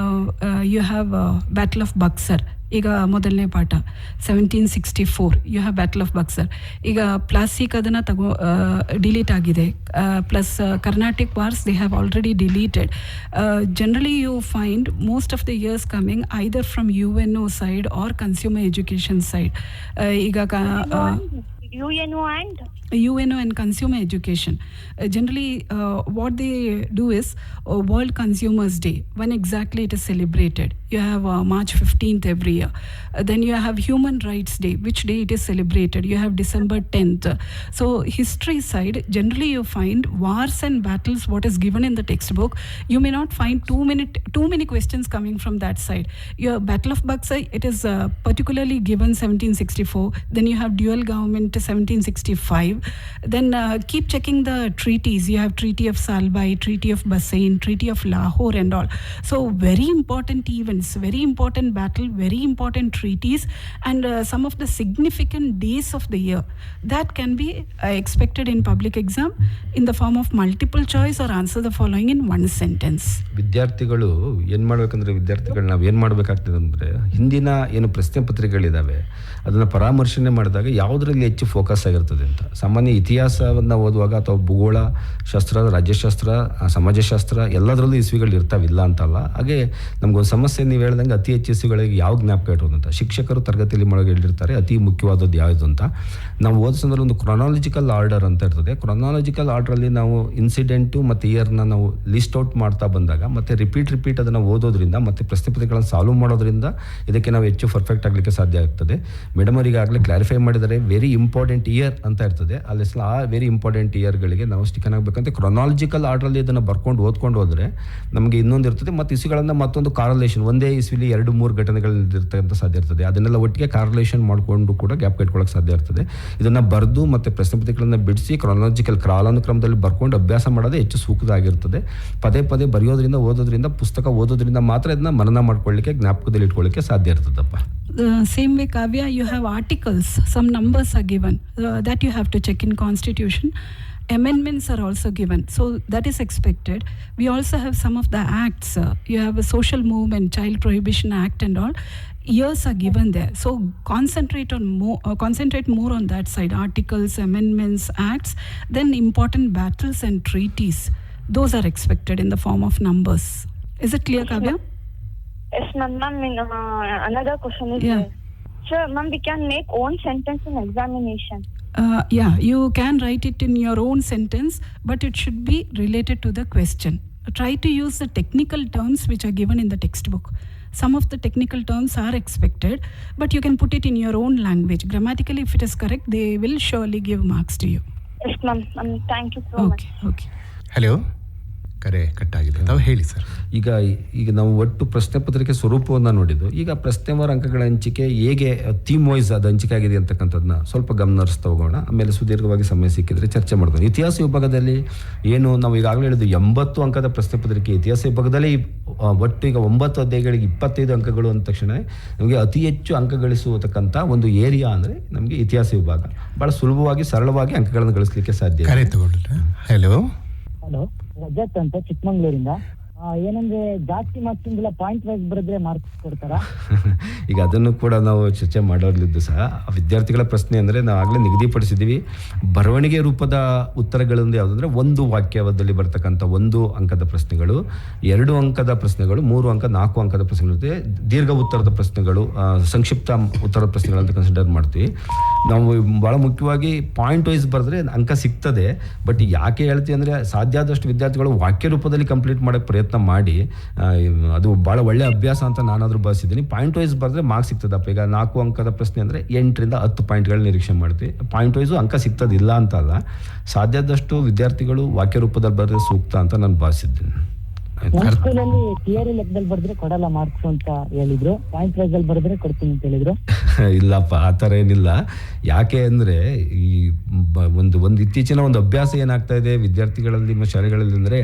You have battle of Buxar, ಈಗ ಮೊದಲನೇ ಪಾಠ 1764 you have battle of Buxar. ಈಗ ಪ್ಲಾಸ್ಟಿಕ್ ಅದನ್ನು ಡಿಲೀಟ್ ಆಗಿದೆ. Plus Carnatic wars they have already deleted. Generally you find most of the years coming either from UNO side or consumer education side. ಈಗ UNO and consumer education. Generally, what they do is World Consumers Day. When exactly it is celebrated? You have March 15th every year. Then you have Human Rights Day, which day it is celebrated. You have December 10th. So history side, generally you find wars and battles, what is given in the textbook. You may not find too many questions coming from that side. Your Battle of Buckseye, it is particularly given 1764. Then you have dual government 1765. Then keep checking the treaties. You have Treaty of Salbai, Treaty of Bassein, Treaty of Lahore and all. So very important events, very important battle, very important treaties, and some of the significant days of the year that can be expected in public exam in the form of multiple choice or answer the following in one sentence. ವಿದ್ಯಾರ್ಥಿಗಳು ಏನು ಮಾಡಬೇಕಂದ್ರೆ ನಾವು ಏನು ಮಾಡಬೇಕಾಗ್ತದೆ ಅಂದರೆ ಹಿಂದಿನ ಏನು ಪ್ರಶ್ನೆ ಪತ್ರಿಕೆಗಳಿದ್ದಾವೆ ಅದನ್ನು ಪರಾಮರ್ಶನೆ ಮಾಡಿದಾಗ ಯಾವುದರಲ್ಲಿ ಹೆಚ್ಚು ಫೋಕಸ್ ಆಗಿರ್ತದೆ ಅಂತ. ಸಾಮಾನ್ಯ ಇತಿಹಾಸವನ್ನು ಓದುವಾಗ ಅಥವಾ ಭೂಗೋಳ ಶಾಸ್ತ್ರ, ರಾಜ್ಯಶಾಸ್ತ್ರ, ಸಮಾಜಶಾಸ್ತ್ರ ಎಲ್ಲದರಲ್ಲೂ ಇಸ್ವಿಗಳು ಇರ್ತಾವಿಲ್ಲ ಅಂತಲ್ಲ. ಹಾಗೆ ನಮಗೊಂದು ಸಮಸ್ಯೆ ನೀವು ಹೇಳ್ದಂಗೆ ಅತಿ ಹೆಚ್ಚು ಇಸ್ವಿಗಳಿಗೆ ಯಾವ ಜ್ಞಾಪಕ ಇರೋದು ಅಂತ ಶಿಕ್ಷಕರು ತರಗತಿಯಲ್ಲಿ ಹೇಳಿರ್ತಾರೆ ಅತಿ ಮುಖ್ಯವಾದದ್ದು ಯಾವುದು ಅಂತ. ನಾವು ಓದೋ ಸಂದರ್ಭ ಒಂದು ಕ್ರೊನಾಲಜಿಕಲ್ ಆರ್ಡರ್ ಅಂತ ಇರ್ತದೆ. ಕ್ರೊನಾಲಜಿಕಲ್ ಆರ್ಡ್ರಲ್ಲಿ ನಾವು ಇನ್ಸಿಡೆಂಟು ಮತ್ತು ಇಯರ್ನ ನಾವು ಲಿಸ್ಟ್ ಔಟ್ ಮಾಡ್ತಾ ಬಂದಾಗ ಮತ್ತು ರಿಪೀಟ್ ಅದನ್ನು ಓದೋದ್ರಿಂದ ಮತ್ತು ಪ್ರಶ್ನೆ ಪತ್ರಿಕೆಗಳನ್ನು ಸಾಲ್ವ್ ಮಾಡೋದ್ರಿಂದ ಇದಕ್ಕೆ ನಾವು ಹೆಚ್ಚು ಪರ್ಫೆಕ್ಟ್ ಆಗಲಿಕ್ಕೆ ಸಾಧ್ಯ ಆಗ್ತದೆ. ಮೇಡಮ್ ಅವರಿಗೆ ಆಗಲೇ ಕ್ಲಾರಿಫೈ ಮಾಡಿದರೆ ವೆರಿ ಇಂಪಾರ್ಟೆಂಟ್ ಇಯರ್ ಅಂತ ಇರ್ತದೆ. ಅಲ್ಲಿ ಆ ವೆರಿ ಇಂಪಾರ್ಟೆಂಟ್ ಇಯರ್ಗಳಿಗೆ ನಾವು ಸ್ಟಿಕನ್ ಆಗಬೇಕಂತ ಕ್ರೊನಾಲಜಿಕಲ್ ಆರ್ಡ್ರಲ್ಲಿ ಇದನ್ನು ಬರ್ಕೊಂಡು ಓದ್ಕೊಂಡು ಹೋದರೆ ನಮಗೆ ಇನ್ನೊಂದು ಇರ್ತದೆ. ಮತ್ತು ಇಸ್ವಿಗಳನ್ನು ಮತ್ತೊಂದು ಕಾರ್ಲೇಷನ್, ಒಂದೇ ಇಸ್ವಿಲಿ 2-3 ಘಟನೆಗಳು ಇರ್ತಕ್ಕಂಥ ಸಾಧ್ಯ ಇರ್ತದೆ. ಅದನ್ನೆಲ್ಲ ಒಟ್ಟಿಗೆ ಕಾರ್ಲೇಷನ್ ಮಾಡಿಕೊಂಡು ಕೂಡ ಗ್ಯಾಪ್ ಇಟ್ಕೊಳ್ಳೋಕೆ ಸಾಧ್ಯ ಇರ್ತದೆ. ಇದನ್ನು ಬರೆದು ಮತ್ತು ಪ್ರಶ್ನೆ ಪತ್ರಿಕೆಗಳನ್ನು ಬಿಡಿಸಿ ಕ್ರೊನಾಲಜಿಕಲ್ ಕಾಲಾನುಕ್ರಮದಲ್ಲಿ ಬರ್ಕೊಂಡು ಅಭ್ಯಾಸ ಮಾಡೋದೇ ಹೆಚ್ಚು ಸೂಕ್ತ ಆಗಿರ್ತದೆ. ಪದೇ ಬರೆಯೋದ್ರಿಂದ ಓದೋದ್ರಿಂದ ಪುಸ್ತಕ ಓದೋದ್ರಿಂದ ಮಾತ್ರ ಇದನ್ನ ಮನನ ಮಾಡ್ಕೊಳ್ಳಿಕ್ಕೆ ಜ್ಞಾಪಕದಲ್ಲಿ ಇಟ್ಕೊಳ್ಳಿಕ್ಕೆ ಸಾಧ್ಯ ಇರ್ತದಪ್ಪ. Same way, Kavya, you have articles, some numbers are given that you have to check in Constitution. Amendments are also given, so that is expected. We also have some of the acts. You have a social movement, Child Prohibition Act and all. Years are given there, so concentrate more on that side. Articles, amendments, acts, then important battles and treaties. Those are expected in the form of numbers. Is it clear, Kavya? Yes, ma'am. Another question is, Yeah. Sir, ma'am, we can make own sentence in examination. Yeah, you can write it in your own sentence, but it should be related to the question. Try to use the technical terms which are given in the textbook. Some of the technical terms are expected, but you can put it in your own language. Grammatically, if it is correct, they will surely give marks to you. Yes, ma'am. Thank you so much. Okay. Hello, ಕರೆ ಕಟ್ಟಾಗಿದೆ. ತಾವು ಹೇಳಿ sir. ಈಗ ನಾವು ಒಟ್ಟು ಪ್ರಶ್ನೆ ಪತ್ರಿಕೆ ಸ್ವರೂಪವನ್ನು ನೋಡಿದ್ದು. ಈಗ ಪ್ರಶ್ನೆವಾರ ಅಂಕಗಳ ಹಂಚಿಕೆ ಹೇಗೆ ಥೀಮ್ ವೈಸ್ ಅದು ಹಂಚಿಕೆ ಆಗಿದೆ ಅಂತಕ್ಕಂಥದ್ದನ್ನ ಸ್ವಲ್ಪ ಗಮನಿಸ್ತಾ ಹೋಗೋಣ. ಆಮೇಲೆ ಸುದೀರ್ಘವಾಗಿ ಸಮಯ ಸಿಕ್ಕಿದ್ರೆ ಚರ್ಚೆ ಮಾಡ್ಬೋದು. ಇತಿಹಾಸ ವಿಭಾಗದಲ್ಲಿ ಏನು ನಾವು ಈಗಾಗಲೇ ಹೇಳಿದ್ದು 80 ಅಂಕದ ಪ್ರಶ್ನೆ ಪತ್ರಿಕೆ. ಇತಿಹಾಸ ವಿಭಾಗದಲ್ಲಿ ಒಟ್ಟು ಈಗ 9 ಅಧ್ಯಾಯಗಳಿಗೆ 25 ಅಂಕಗಳು ಅಂದ ತಕ್ಷಣ ನಮಗೆ ಅತಿ ಹೆಚ್ಚು ಅಂಕ ಗಳಿಸುವತಕ್ಕಂಥ ಒಂದು ಏರಿಯಾ ಅಂದರೆ ನಮಗೆ ಇತಿಹಾಸ ವಿಭಾಗ. ಭಾಳ ಸುಲಭವಾಗಿ ಸರಳವಾಗಿ ಅಂಕಗಳನ್ನು ಗಳಿಸಲಿಕ್ಕೆ ಸಾಧ್ಯ. ಕರೆ ತಗೊಳ್ಳಿ. ಹಲೋ, ರಜತ್ ಅಂತ ಚಿಕ್ಕಮಂಗ್ಳೂರಿಂದ. ಏನಂದ್ರೆ ಜಾಸ್ತಿ ಮಾರ್ಕ್ಸ್ ಪಾಯಿಂಟ್ ವೈಸ್ ಬರೆದ್ರೆ ಮಾರ್ಕ್ಸ್ ಕೊಡ್ತಾರಾ? ಈಗ ಅದನ್ನು ಕೂಡ ನಾವು ಚರ್ಚೆ ಮಾಡೋದ್ಲಿದ್ದು ಸಹ ವಿದ್ಯಾರ್ಥಿಗಳ ಪ್ರಶ್ನೆ ಅಂದರೆ ನಾವು ಆಗಲೇ ನಿಗದಿಪಡಿಸಿದ್ದೀವಿ. ಬರವಣಿಗೆ ರೂಪದ ಉತ್ತರಗಳಿಂದ ಯಾವುದಂದ್ರೆ 1 ವಾಕ್ಯದಲ್ಲಿ ಬರ್ತಕ್ಕಂಥ 1 ಅಂಕದ ಪ್ರಶ್ನೆಗಳು, 2 ಅಂಕದ ಪ್ರಶ್ನೆಗಳು, 3 ಅಂಕ 4 ಅಂಕದ ಪ್ರಶ್ನೆಗಳಿರುತ್ತೆ. ದೀರ್ಘ ಉತ್ತರದ ಪ್ರಶ್ನೆಗಳು, ಸಂಕ್ಷಿಪ್ತ ಉತ್ತರದ ಪ್ರಶ್ನೆಗಳಂತ ಕನ್ಸಿಡರ್ ಮಾಡ್ತೀವಿ ನಾವು. ಭಾಳ ಮುಖ್ಯವಾಗಿ ಪಾಯಿಂಟ್ ವೈಸ್ ಬರೆದ್ರೆ ಅಂಕ ಸಿಗ್ತದೆ. ಬಟ್ ಯಾಕೆ ಹೇಳ್ತೀವಿ ಅಂದರೆ ಸಾಧ್ಯ ಆದಷ್ಟು ವಿದ್ಯಾರ್ಥಿಗಳು ವಾಕ್ಯ ರೂಪದಲ್ಲಿ ಕಂಪ್ಲೀಟ್ ಮಾಡೋಕ್ಕೆ ಪ್ರಯತ್ನ ಮಾಡಿ, ಅದು ಭಾಳ ಒಳ್ಳೆ ಅಭ್ಯಾಸ ಅಂತ ನಾನಾದರೂ ಭಾವಿಸಿದ್ದೀನಿ. ಪಾಯಿಂಟ್ ವೈಸ್ ಬರೆದ್ರೆ ಮಾರ್ಕ್ಸ್ ಸಿಗ್ತದಪ್ಪ. ಈಗ 4 ಅಂಕದ ಪ್ರಶ್ನೆ ಅಂದರೆ 8ರಿಂದ 10 ಪಾಯಿಂಟ್ಗಳು ನಿರೀಕ್ಷೆ ಮಾಡ್ತೀವಿ. ಪಾಯಿಂಟ್ ವೈಸು ಅಂಕ ಸಿಗ್ತದಿಲ್ಲ ಅಂತಲ್ಲ. ಸಾಧ್ಯ ಆದಷ್ಟು ವಿದ್ಯಾರ್ಥಿಗಳು ವಾಕ್ಯ ರೂಪದಲ್ಲಿ ಬರೆದ್ರೆ ಸೂಕ್ತ ಅಂತ ನಾನು ಭಾವಿಸಿದ್ದೀನಿ. ಸ್ಕೂಲಲ್ಲಿ ಥಿಯರಿ ಲೆಕ್ಕದಲ್ಲಿ ಬರೆದ್ರೆ ಕೊಡಲ್ಲ ಮಾರ್ಕ್ಸ್ ಅಂತ ಹೇಳಿದ್ರು, ಪಾಯಿಂಟ್ ವೈಸ್ ಅಲ್ಲಿ ಬರೆದ್ರೆ ಕೊಡ್ತೀನಿ ಅಂತ ಹೇಳಿದ್ರು. ಇಲ್ಲಪ್ಪ, ಆ ಥರ ಏನಿಲ್ಲ. ಯಾಕೆ ಅಂದರೆ ಈ ಒಂದು ಇತ್ತೀಚಿನ ಒಂದು ಅಭ್ಯಾಸ ಏನಾಗ್ತಾ ಇದೆ ವಿದ್ಯಾರ್ಥಿಗಳಲ್ಲಿ ಶಾಲೆಗಳಲ್ಲಿ ಅಂದರೆ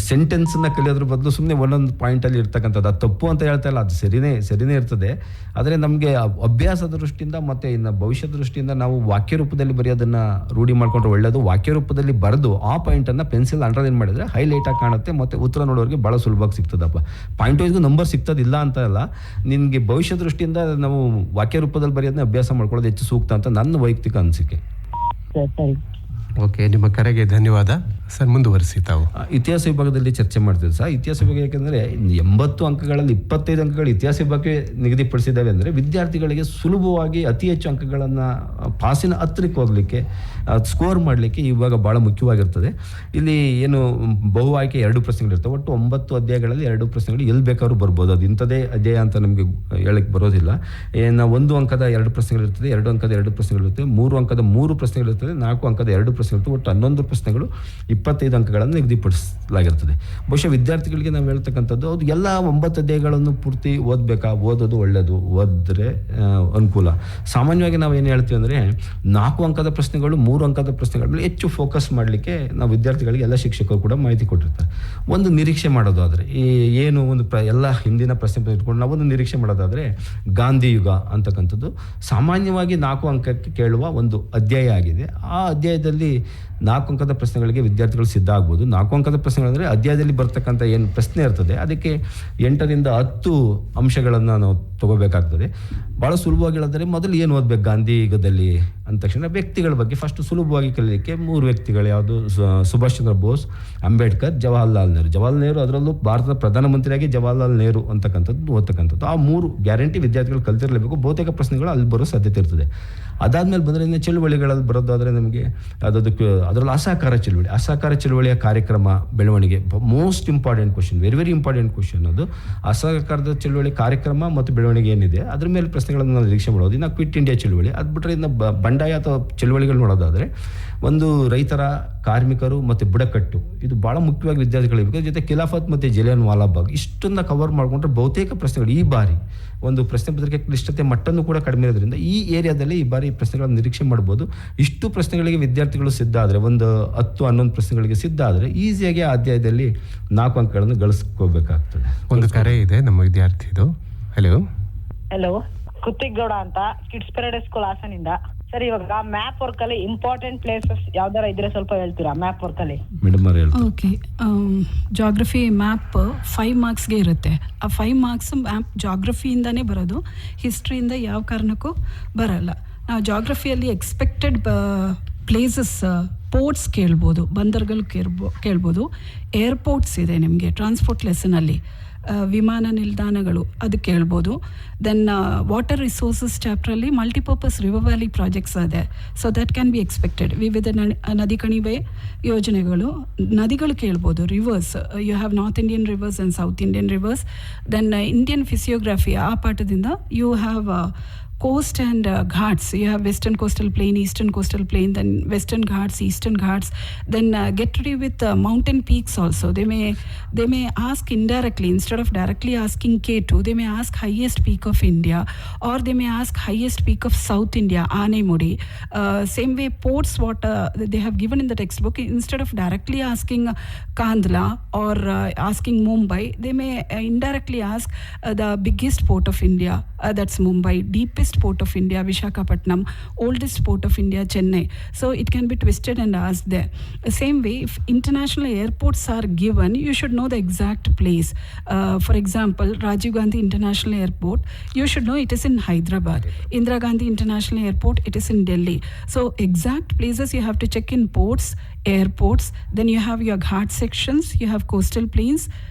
ಸೆಂಟೆನ್ಸನ್ನ ಕಲಿಯೋದ್ರ ಬದಲು ಸುಮ್ಮನೆ ಒಂದೊಂದು ಪಾಯಿಂಟಲ್ಲಿ ಇರ್ತಕ್ಕಂಥದ್ದು. ಅದು ತಪ್ಪು ಅಂತ ಹೇಳ್ತಾ ಇಲ್ಲ, ಅದು ಸರಿನೇ ಇರ್ತದೆ. ಆದರೆ ನಮಗೆ ಅಭ್ಯಾಸದ ದೃಷ್ಟಿಯಿಂದ ಮತ್ತು ಇನ್ನು ಭವಿಷ್ಯದ ದೃಷ್ಟಿಯಿಂದ ನಾವು ವಾಕ್ಯ ರೂಪದಲ್ಲಿ ಬರೆಯೋದನ್ನು ರೂಢಿ ಮಾಡ್ಕೊಂಡ್ರೆ ಒಳ್ಳೆಯದು. ವಾಕ್ಯ ರೂಪದಲ್ಲಿ ಬರೆದು ಆ ಪಾಯಿಂಟನ್ನು ಪೆನ್ಸಿಲ್ ಅಂಡರ್ಲೈನ್ ಮಾಡಿದರೆ ಹೈಲೈಟಾಗಿ ಕಾಣುತ್ತೆ ಮತ್ತು ಉತ್ತರ ನೋಡೋರಿಗೆ ಭಾಳ ಸುಲಭವಾಗಿ ಸಿಗ್ತದಪ್ಪ. ಪಾಯಿಂಟ್ ವೈಸ್ಗೂ ನಂಬರ್ ಸಿಗ್ತದಿಲ್ಲ ಅಂತ ಅಲ್ಲ. ನಿನಗೆ ಭವಿಷ್ಯ ದೃಷ್ಟಿಯಿಂದ ನಾವು ವಾಕ್ಯ ರೂಪದಲ್ಲಿ ಬರೆಯೋದನ್ನ ಅಭ್ಯಾಸ ಮಾಡ್ಕೊಳ್ಳೋದು ಹೆಚ್ಚು ಸೂಕ್ತ ಅಂತ ನನ್ನ ವೈಯಕ್ತಿಕ ಅನಿಸಿಕೆ. ಸರಿ. ಓಕೆ, ನಿಮ್ಮ ಕರೆಗೆ ಧನ್ಯವಾದ. ಸರ್ ಮುಂದುವರಿಸಿ ತಾವು. ಇತಿಹಾಸ ವಿಭಾಗದಲ್ಲಿ ಚರ್ಚೆ ಮಾಡ್ತಿದ್ದೆ ಸರ್. ಇತಿಹಾಸ ವಿಭಾಗ ಯಾಕೆಂದರೆ 80 ಅಂಕಗಳಲ್ಲಿ 25 ಅಂಕಗಳು ಇತಿಹಾಸ ವಿಭಾಗಕ್ಕೆ ನಿಗದಿಪಡಿಸಿದ್ದಾವೆ ಅಂದರೆ ವಿದ್ಯಾರ್ಥಿಗಳಿಗೆ ಸುಲಭವಾಗಿ ಅತಿ ಹೆಚ್ಚು ಅಂಕಗಳನ್ನು ಪಾಸಿನ ಹತ್ತಿರಕ್ಕೆ ಹೋಗಲಿಕ್ಕೆ ಸ್ಕೋರ್ ಮಾಡಲಿಕ್ಕೆ ಈ ವಿಭಾಗ ಭಾಳ ಮುಖ್ಯವಾಗಿರ್ತದೆ. ಇಲ್ಲಿ ಏನು ಬಹು ಆಯ್ಕೆ 2 ಪ್ರಶ್ನೆಗಳಿರ್ತವೆ. ಒಟ್ಟು 9 ಅಧ್ಯಾಯಗಳಲ್ಲಿ 2 ಪ್ರಶ್ನೆಗಳು ಎಲ್ಲಿ ಬೇಕಾದ್ರೂ ಬರ್ಬೋದು. ಅದು ಇಂಥದ್ದೇ ಅಧ್ಯಾಯ ಅಂತ ನಮಗೆ ಹೇಳಕ್ಕೆ ಬರೋದಿಲ್ಲ. 1 ಅಂಕದ 2 ಪ್ರಶ್ನೆಗಳಿರ್ತದೆ, 2 ಅಂಕದ 2 ಪ್ರಶ್ನೆಗಳಿರ್ತದೆ, 3 ಅಂಕದ 3 ಪ್ರಶ್ನೆಗಳಿರ್ತದೆ, 4 ಅಂಕದ 2 ಪ್ರಶ್ನೆಗಳಿರ್ತವೆ. ಒಟ್ಟು 11 ಪ್ರಶ್ನೆಗಳು 25 ಅಂಕಗಳನ್ನು ನಿಗದಿಪಡಿಸಲಾಗಿರ್ತದೆ. ಬಹುಶಃ ವಿದ್ಯಾರ್ಥಿಗಳಿಗೆ ನಾವು ಹೇಳ್ತಕ್ಕಂಥದ್ದು ಅದು ಎಲ್ಲ 9 ಅಧ್ಯಾಯಗಳನ್ನು ಪೂರ್ತಿ ಓದೋದು ಒಳ್ಳೆಯದು, ಓದಿದ್ರೆ ಅನುಕೂಲ. ಸಾಮಾನ್ಯವಾಗಿ ನಾವು ಏನು ಹೇಳ್ತೀವಿ ಅಂದರೆ 4 ಅಂಕದ ಪ್ರಶ್ನೆಗಳು 3 ಅಂಕದ ಪ್ರಶ್ನೆಗಳ ಮೇಲೆ ಹೆಚ್ಚು ಫೋಕಸ್ ಮಾಡಲಿಕ್ಕೆ ನಾವು ವಿದ್ಯಾರ್ಥಿಗಳಿಗೆ ಎಲ್ಲ ಶಿಕ್ಷಕರು ಕೂಡ ಮಾಹಿತಿ ಕೊಟ್ಟಿರ್ತಾರೆ. ಒಂದು ನಿರೀಕ್ಷೆ ಮಾಡೋದಾದರೆ ಏನು ಒಂದು ಎಲ್ಲ ಹಿಂದಿನ ಪ್ರಶ್ನೆ ಇಟ್ಕೊಂಡು ನಾವೊಂದು ನಿರೀಕ್ಷೆ ಮಾಡೋದಾದರೆ ಗಾಂಧಿ ಯುಗ ಅಂತಕ್ಕಂಥದ್ದು ಸಾಮಾನ್ಯವಾಗಿ 4 ಅಂಕಕ್ಕೆ ಕೇಳುವ ಒಂದು ಅಧ್ಯಾಯ ಆಗಿದೆ. ಆ ಅಧ್ಯಾಯದಲ್ಲಿ 4 ಅಂಕದ ಪ್ರಶ್ನೆಗಳಿಗೆ ವಿದ್ಯಾರ್ಥಿಗಳು ಸಿದ್ಧ ಆಗ್ಬೋದು. 4 ಅಂಕದ ಪ್ರಶ್ನೆಗಳಂದರೆ ಅಧ್ಯಾಯದಲ್ಲಿ ಬರ್ತಕ್ಕಂಥ ಏನು ಪ್ರಶ್ನೆ ಇರ್ತದೆ ಅದಕ್ಕೆ 8 ರಿಂದ 10 ಅಂಶಗಳನ್ನು ನಾವು ತಗೋಬೇಕಾಗ್ತದೆ. ಭಾಳ ಸುಲಭವಾಗಿ ಹೇಳಿದ್ರೆ ಮೊದಲು ಏನು ಓದಬೇಕು ಗಾಂಧಿ ಯುಗದಲ್ಲಿ ಅಂದ ತಕ್ಷಣ ವ್ಯಕ್ತಿಗಳ ಬಗ್ಗೆ ಫಸ್ಟ್ ಸುಲಭವಾಗಿ ಕಲಿಯಲಿಕ್ಕೆ 3 ವ್ಯಕ್ತಿಗಳು, ಯಾವುದು ಸುಭಾಷ್ ಚಂದ್ರ ಬೋಸ್, ಅಂಬೇಡ್ಕರ್, ಜವಾಹರ್ಲಾಲ್ ನೆಹರು. ಅದರಲ್ಲೂ ಭಾರತದ ಪ್ರಧಾನಮಂತ್ರಿಯಾಗಿ ಜವಾಹರ್ಲಾಲ್ ನೆಹರು ಅಂತಕ್ಕಂಥದ್ದು ಓದ್ತಕ್ಕಂಥದ್ದು. ಆ 3 ಗ್ಯಾರಂಟಿ ವಿದ್ಯಾರ್ಥಿಗಳು ಕಲ್ತಿರಲೇಬೇಕು. ಬಹುತೇಕ ಪ್ರಶ್ನೆಗಳು ಅಲ್ಲಿ ಬರೋ ಸಾಧ್ಯತೆ ಇರ್ತದೆ. ಅದಾದ್ಮೇಲೆ ಬಂದರೆ ಇನ್ನು ಚಳುವಳಿಗಳಲ್ಲಿ ಬರೋದಾದರೆ ನಮಗೆ ಅದರಲ್ಲಿ ಅಸಹಕಾರ ಚಳುವಳಿಯ ಕಾರ್ಯಕ್ರಮ ಬೆಳವಣಿಗೆ most important question, very important question. ಅದು ಅಸಹಕಾರದ ಚಳುವಳಿ ಕಾರ್ಯಕ್ರಮ ಮತ್ತು ಬೆಳವಣಿಗೆ ಏನಿದೆ ಅದ್ರ ಮೇಲೆ ಪ್ರಶ್ನೆಗಳನ್ನು ನಾವು ನಿರೀಕ್ಷೆ ಮಾಡೋದು. ಇನ್ನು ಕ್ವಿಟ್ ಇಂಡಿಯಾ ಚಳುವಳಿ, ಅದು ಬಿಟ್ಟರೆ ಇನ್ನು ಬಂಡಾಯ ಅಥವಾ ಚಳುವಳಿಗಳು ನೋಡೋದಾದರೆ ಒಂದು ರೈತರ, ಕಾರ್ಮಿಕರು ಮತ್ತು ಬುಡಕಟ್ಟು, ಇದು ಭಾಳ ಮುಖ್ಯವಾಗಿ ವಿದ್ಯಾರ್ಥಿಗಳಿಗೆ. ಜೊತೆ ಖಿಲಾಫತ್ ಮತ್ತು ಜಲಿಯನ್ ವಾಲಾಬಾಗ್, ಇಷ್ಟನ್ನು ಕವರ್ ಮಾಡಿಕೊಂಡ್ರೆ ಬಹುತೇಕ ಪ್ರಶ್ನೆಗಳು ಈ ಬಾರಿ ಒಂದು ಪ್ರಶ್ನೆ ಪತ್ರಿಕೆ ಕ್ಲಿಷ್ಟತೆ ಮಟ್ಟನ್ನು ಕೂಡ ಕಡಿಮೆ ಇರೋದ್ರಿಂದ ಈ ಏರಿಯಾದಲ್ಲಿ ಈ ಬಾರಿ ಪ್ರಶ್ನೆಗಳನ್ನು ನಿರೀಕ್ಷೆ ಮಾಡ್ಬೋದು. ಇಷ್ಟು ಪ್ರಶ್ನೆಗಳಿಗೆ ವಿದ್ಯಾರ್ಥಿಗಳು ಸಿದ್ಧ ಆದರೆ, ಒಂದು 10-11 ಪ್ರಶ್ನೆಗಳಿಗೆ ಸಿದ್ಧ ಆದರೆ ಈಸಿಯಾಗಿ ಆ ಅಧ್ಯಾಯದಲ್ಲಿ 4 ಅಂಕಗಳನ್ನು ಗಳಿಸ್ಕೋಬೇಕಾಗ್ತದೆ. ಒಂದು ಕರೆ ಇದೆ ನಮ್ಮ ವಿದ್ಯಾರ್ಥಿದು. ಹಲೋ, ಕುತ್ತಿಗೌಡ ಅಂತ, ಕಿಡ್ಸ್ ಪೆರಡೈಸ್ ಸ್ಕೂಲ್ ಹಾಸನಿಂದ. ಸರ್, ಇವಾಗ ಮ್ಯಾಪ್ ವರ್ಕ್ ಅಲ್ಲಿ ಇಂಪಾರ್ಟೆಂಟ್ ಪ್ಲೇಸಸ್ ಯಾವ್ದಾರ ಇದ್ರೆ ಸ್ವಲ್ಪ ಹೇಳ್ತೀರಾ ಮ್ಯಾಪ್ ವರ್ಕ್ ಅಲ್ಲಿ? ಓಕೆ, ಜಾಗ್ರಫಿ ಮ್ಯಾಪ್ 5 ಮಾರ್ಕ್ಸ್ಗೆ ಇರುತ್ತೆ. ಆ 5 ಮಾರ್ಕ್ಸ್ ಮ್ಯಾಪ್ ಜಾಗ್ರಫಿಯಿಂದನೇ ಬರೋದು, ಹಿಸ್ಟ್ರಿಯಿಂದ ಯಾವ ಕಾರಣಕ್ಕೂ ಬರಲ್ಲ. ನಾವು ಜಾಗ್ರಫಿಯಲ್ಲಿ ಎಕ್ಸ್ಪೆಕ್ಟೆಡ್ ಪ್ಲೇಸಸ್, ಪೋರ್ಟ್ಸ್ ಕೇಳ್ಬೋದು, ಬಂದರ್ಗಳು ಕೇಳ್ಬೋದು, ಏರ್ಪೋರ್ಟ್ಸ್ ಇದೆ ನಿಮಗೆ ಟ್ರಾನ್ಸ್ಪೋರ್ಟ್ ಲೆಸನಲ್ಲಿ, ವಿಮಾನ ನಿಲ್ದಾಣಗಳು ಅದು ಕೇಳ್ಬೋದು. ದೆನ್ ವಾಟರ್ ರಿಸೋರ್ಸಸ್ ಚಾಪ್ಟ್ರಲ್ಲಿ ಮಲ್ಟಿಪರ್ಪಸ್ ರಿವರ್ ವ್ಯಾಲಿ ಪ್ರಾಜೆಕ್ಟ್ಸ್ ಇದೆ. So that can be expected. ವಿವಿಧ ನದಿ ಕಣಿವೆ ಯೋಜನೆಗಳು, ನದಿಗಳು ಕೇಳ್ಬೋದು. Rivers, you have north Indian rivers and south Indian rivers. Then Indian physiography, ಆ ಪಾಠದಿಂದ you have coast and ghats. You have western coastal plain, eastern coastal plain, then western ghats, eastern ghats. Then get ready with mountain peaks also. They may ask indirectly, instead of directly asking K2, they may ask highest peak of India, or they may ask highest peak of South India, Aanemudi. Same way ports, what they have given in the textbook, instead of directly asking Kandla or asking Mumbai, they may indirectly ask the biggest port of India, that's Mumbai, deepest port of India, Visakhapatnam, oldest port of India, Chennai. So it can be twisted and asked there. The same way, if international airports are given, you should know the exact place. For example, Rajiv Gandhi International Airport, you should know it is in Hyderabad. Indira Gandhi International Airport, it is in Delhi. So exact places you have to check in ports, airports. Then you have your ghat sections, you have coastal plains,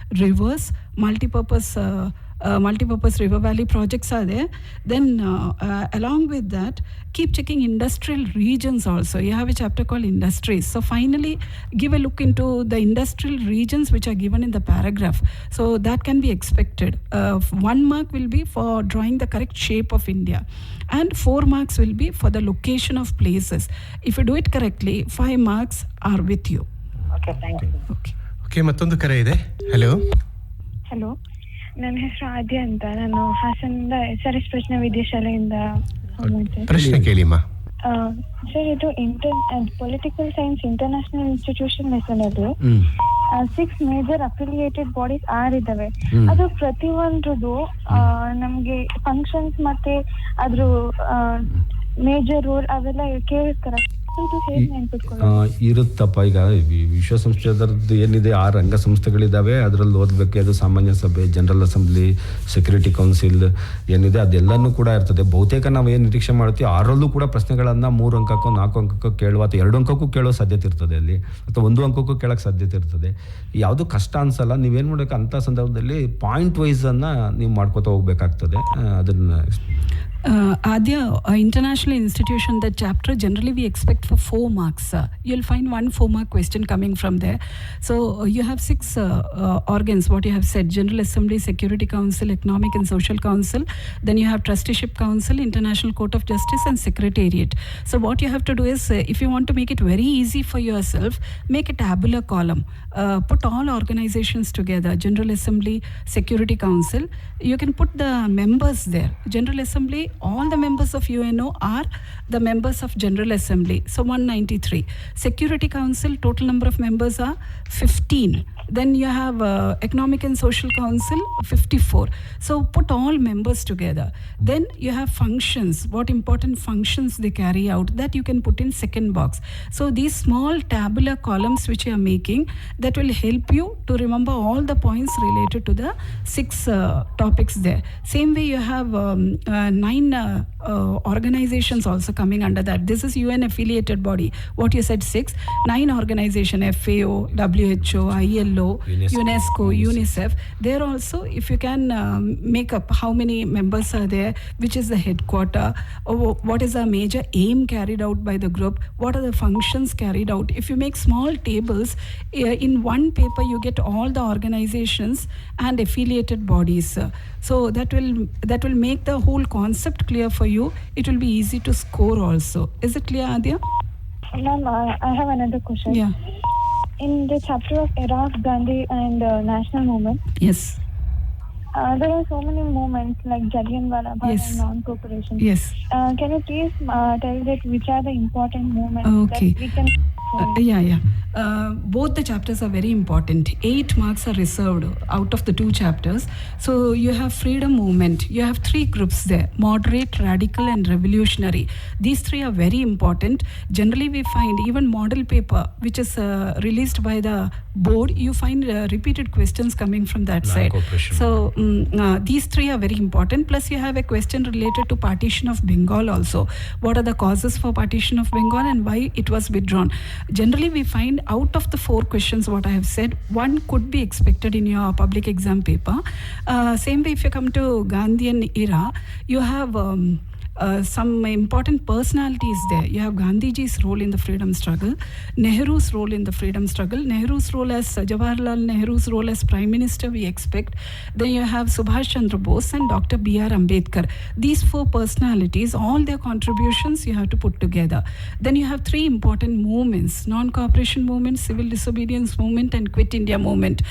rivers, multipurpose river valley projects are there. Then along with that, keep checking industrial regions also. You have a chapter called industries. So finally, give a look into the industrial regions which are given in the paragraph. So that can be expected. 1 mark will be for drawing the correct shape of India, and 4 marks will be for the location of places. If you do it correctly, 5 marks are with you. Okay, thank you. Okay, ಮತ್ತೊಂದು ಕರೆ ಇದೆ. Hello. ನನ್ನ ಹೆಸರು ಆದ್ಯ ಅಂತ. ನಾನು ಹಾಸನದ SRS ಪ್ರಶ್ನೆ ವಿದ್ಯಾಶಾಲೆಯಿಂದ ಪ್ರಶ್ನೆ ಕೇಳಿಮ್ಮ. ಸರ್, ಇದು political science international institution lesson ಅದು 6 ಮೇಜರ್ ಅಫಿಲಿಯೇಟೆಡ್ ಬಾಡೀಸ್ 6 ಇದಾವೆ. ಅದು ಪ್ರತಿಯೊಂದು ನಮ್ಗೆ ಫಂಕ್ಷನ್ಸ್ ಮತ್ತೆ ಅದ್ರ ಮೇಜರ್ ರೋಲ್ ಅವೆಲ್ಲ ಕೇಳಿರ್ತಾರೆ. ಇದು ಹೇಗೆ ನೆನ್ಪಿಟ್ಕೊಳ್ಳೋದು? ಇರುತ್ತಪ್ಪ. ಈಗ ವಿಶ್ವಸಂಸ್ಥೆ ಅದರದ್ದು ಏನಿದೆ 6 ಅಂಗ ಸಂಸ್ಥೆಗಳಿದ್ದಾವೆ. ಅದರಲ್ಲಿ ಓದಬೇಕು. ಅದು ಸಾಮಾನ್ಯ ಸಭೆ, ಜನರಲ್ ಅಸೆಂಬ್ಲಿ, ಸೆಕ್ಯೂರಿಟಿ ಕೌನ್ಸಿಲ್ ಏನಿದೆ ಅದೆಲ್ಲನೂ ಕೂಡ ಇರ್ತದೆ. ಬಹುತೇಕ ನಾವು ಏನು ನಿರೀಕ್ಷೆ ಮಾಡ್ತೀವಿ 6ರಲ್ಲೂ ಕೂಡ ಪ್ರಶ್ನೆಗಳನ್ನು 3 ಅಂಕಕ್ಕೋ 4 ಅಂಕಕ್ಕೋ ಕೇಳುವ ಅಥವಾ 2 ಅಂಕಕ್ಕೂ ಕೇಳೋ ಸಾಧ್ಯತೆ ಇರ್ತದೆ ಅಲ್ಲಿ, ಅಥವಾ 1 ಅಂಕಕ್ಕೂ ಕೇಳೋಕ್ಕೆ ಸಾಧ್ಯತೆ ಇರ್ತದೆ. ಯಾವುದು ಕಷ್ಟ ಅನ್ಸಲ್ಲ. ನೀವೇನು ಮಾಡಬೇಕು ಅಂಥ ಸಂದರ್ಭದಲ್ಲಿ ಪಾಯಿಂಟ್ ವೈಸನ್ನು ನೀವು ಮಾಡ್ಕೋತಾ ಹೋಗ್ಬೇಕಾಗ್ತದೆ. ಅದನ್ನು Adya, international institution, that chapter generally we expect for 4 marks. You'll find 1 4-mark question coming from there. So you have 6 organs, what you have said: General Assembly, Security Council, Economic and Social Council. Then you have Trusteeship Council, International Court of Justice, and Secretariat. So what you have to do is, if you want to make it very easy for yourself, make a tabular column. Put all organizations together: General Assembly, Security Council. You can put the members there. General Assembly, all the members of UNO are the members of General Assembly, so 193. Security Council, total number of members are 15. Then you have Economic and Social Council, 54. So put all members together. Then you have functions, what important functions they carry out, that you can put in second box. So these small tabular columns which you are making, that will help you to remember all the points related to the 6 topics there. Same way you have 9 organizations also coming under that. This is UN affiliated body. What you said 6, 9 organization: FAO, WHO, ILO, UNESCO, UNICEF. There also, if you can make up how many members are there, which is the headquarter, what is the major aim carried out by the group, what are the functions carried out. If you make small tables in one paper, you get all the organizations and affiliated bodies. So that will make the whole concept clear for you. It will be easy to score also. Is it clear, Adya? Ma'am, I have another question. Yeah. In the chapter of era of Gandhi and national movement, Yes. there are so many movements like Jallianwala Bagh Yes. and non-cooperation. Yes. Can you please tell that which are the important movements Okay. that we can Yeah. Both the chapters are very important. 8 marks are reserved out of the 2 chapters. So you have freedom movement. You have 3 groups there: moderate, radical, and revolutionary. These 3 are very important. Generally, we find even model paper, which is released by the board, you find repeated questions coming from that side. So these 3 are very important. Plus, you have a question related to partition of Bengal also. What are the causes for partition of Bengal and why it was withdrawn? Generally, we find out of the 4 questions what I have said, 1 could be expected in your public exam paper. Same way, if you come to Gandhian era, you have some important personalities there. You have Gandhiji's role in the freedom struggle, Nehru's role in the freedom struggle, Nehru's role as Jawaharlal Nehru's role as Prime Minister, we expect. Then you have Subhash Chandra Bose and Dr. B.R. Ambedkar. These 4 personalities, all their contributions you have to put together. Then you have 3 important movements: non-cooperation movement, civil disobedience movement, and Quit India movement.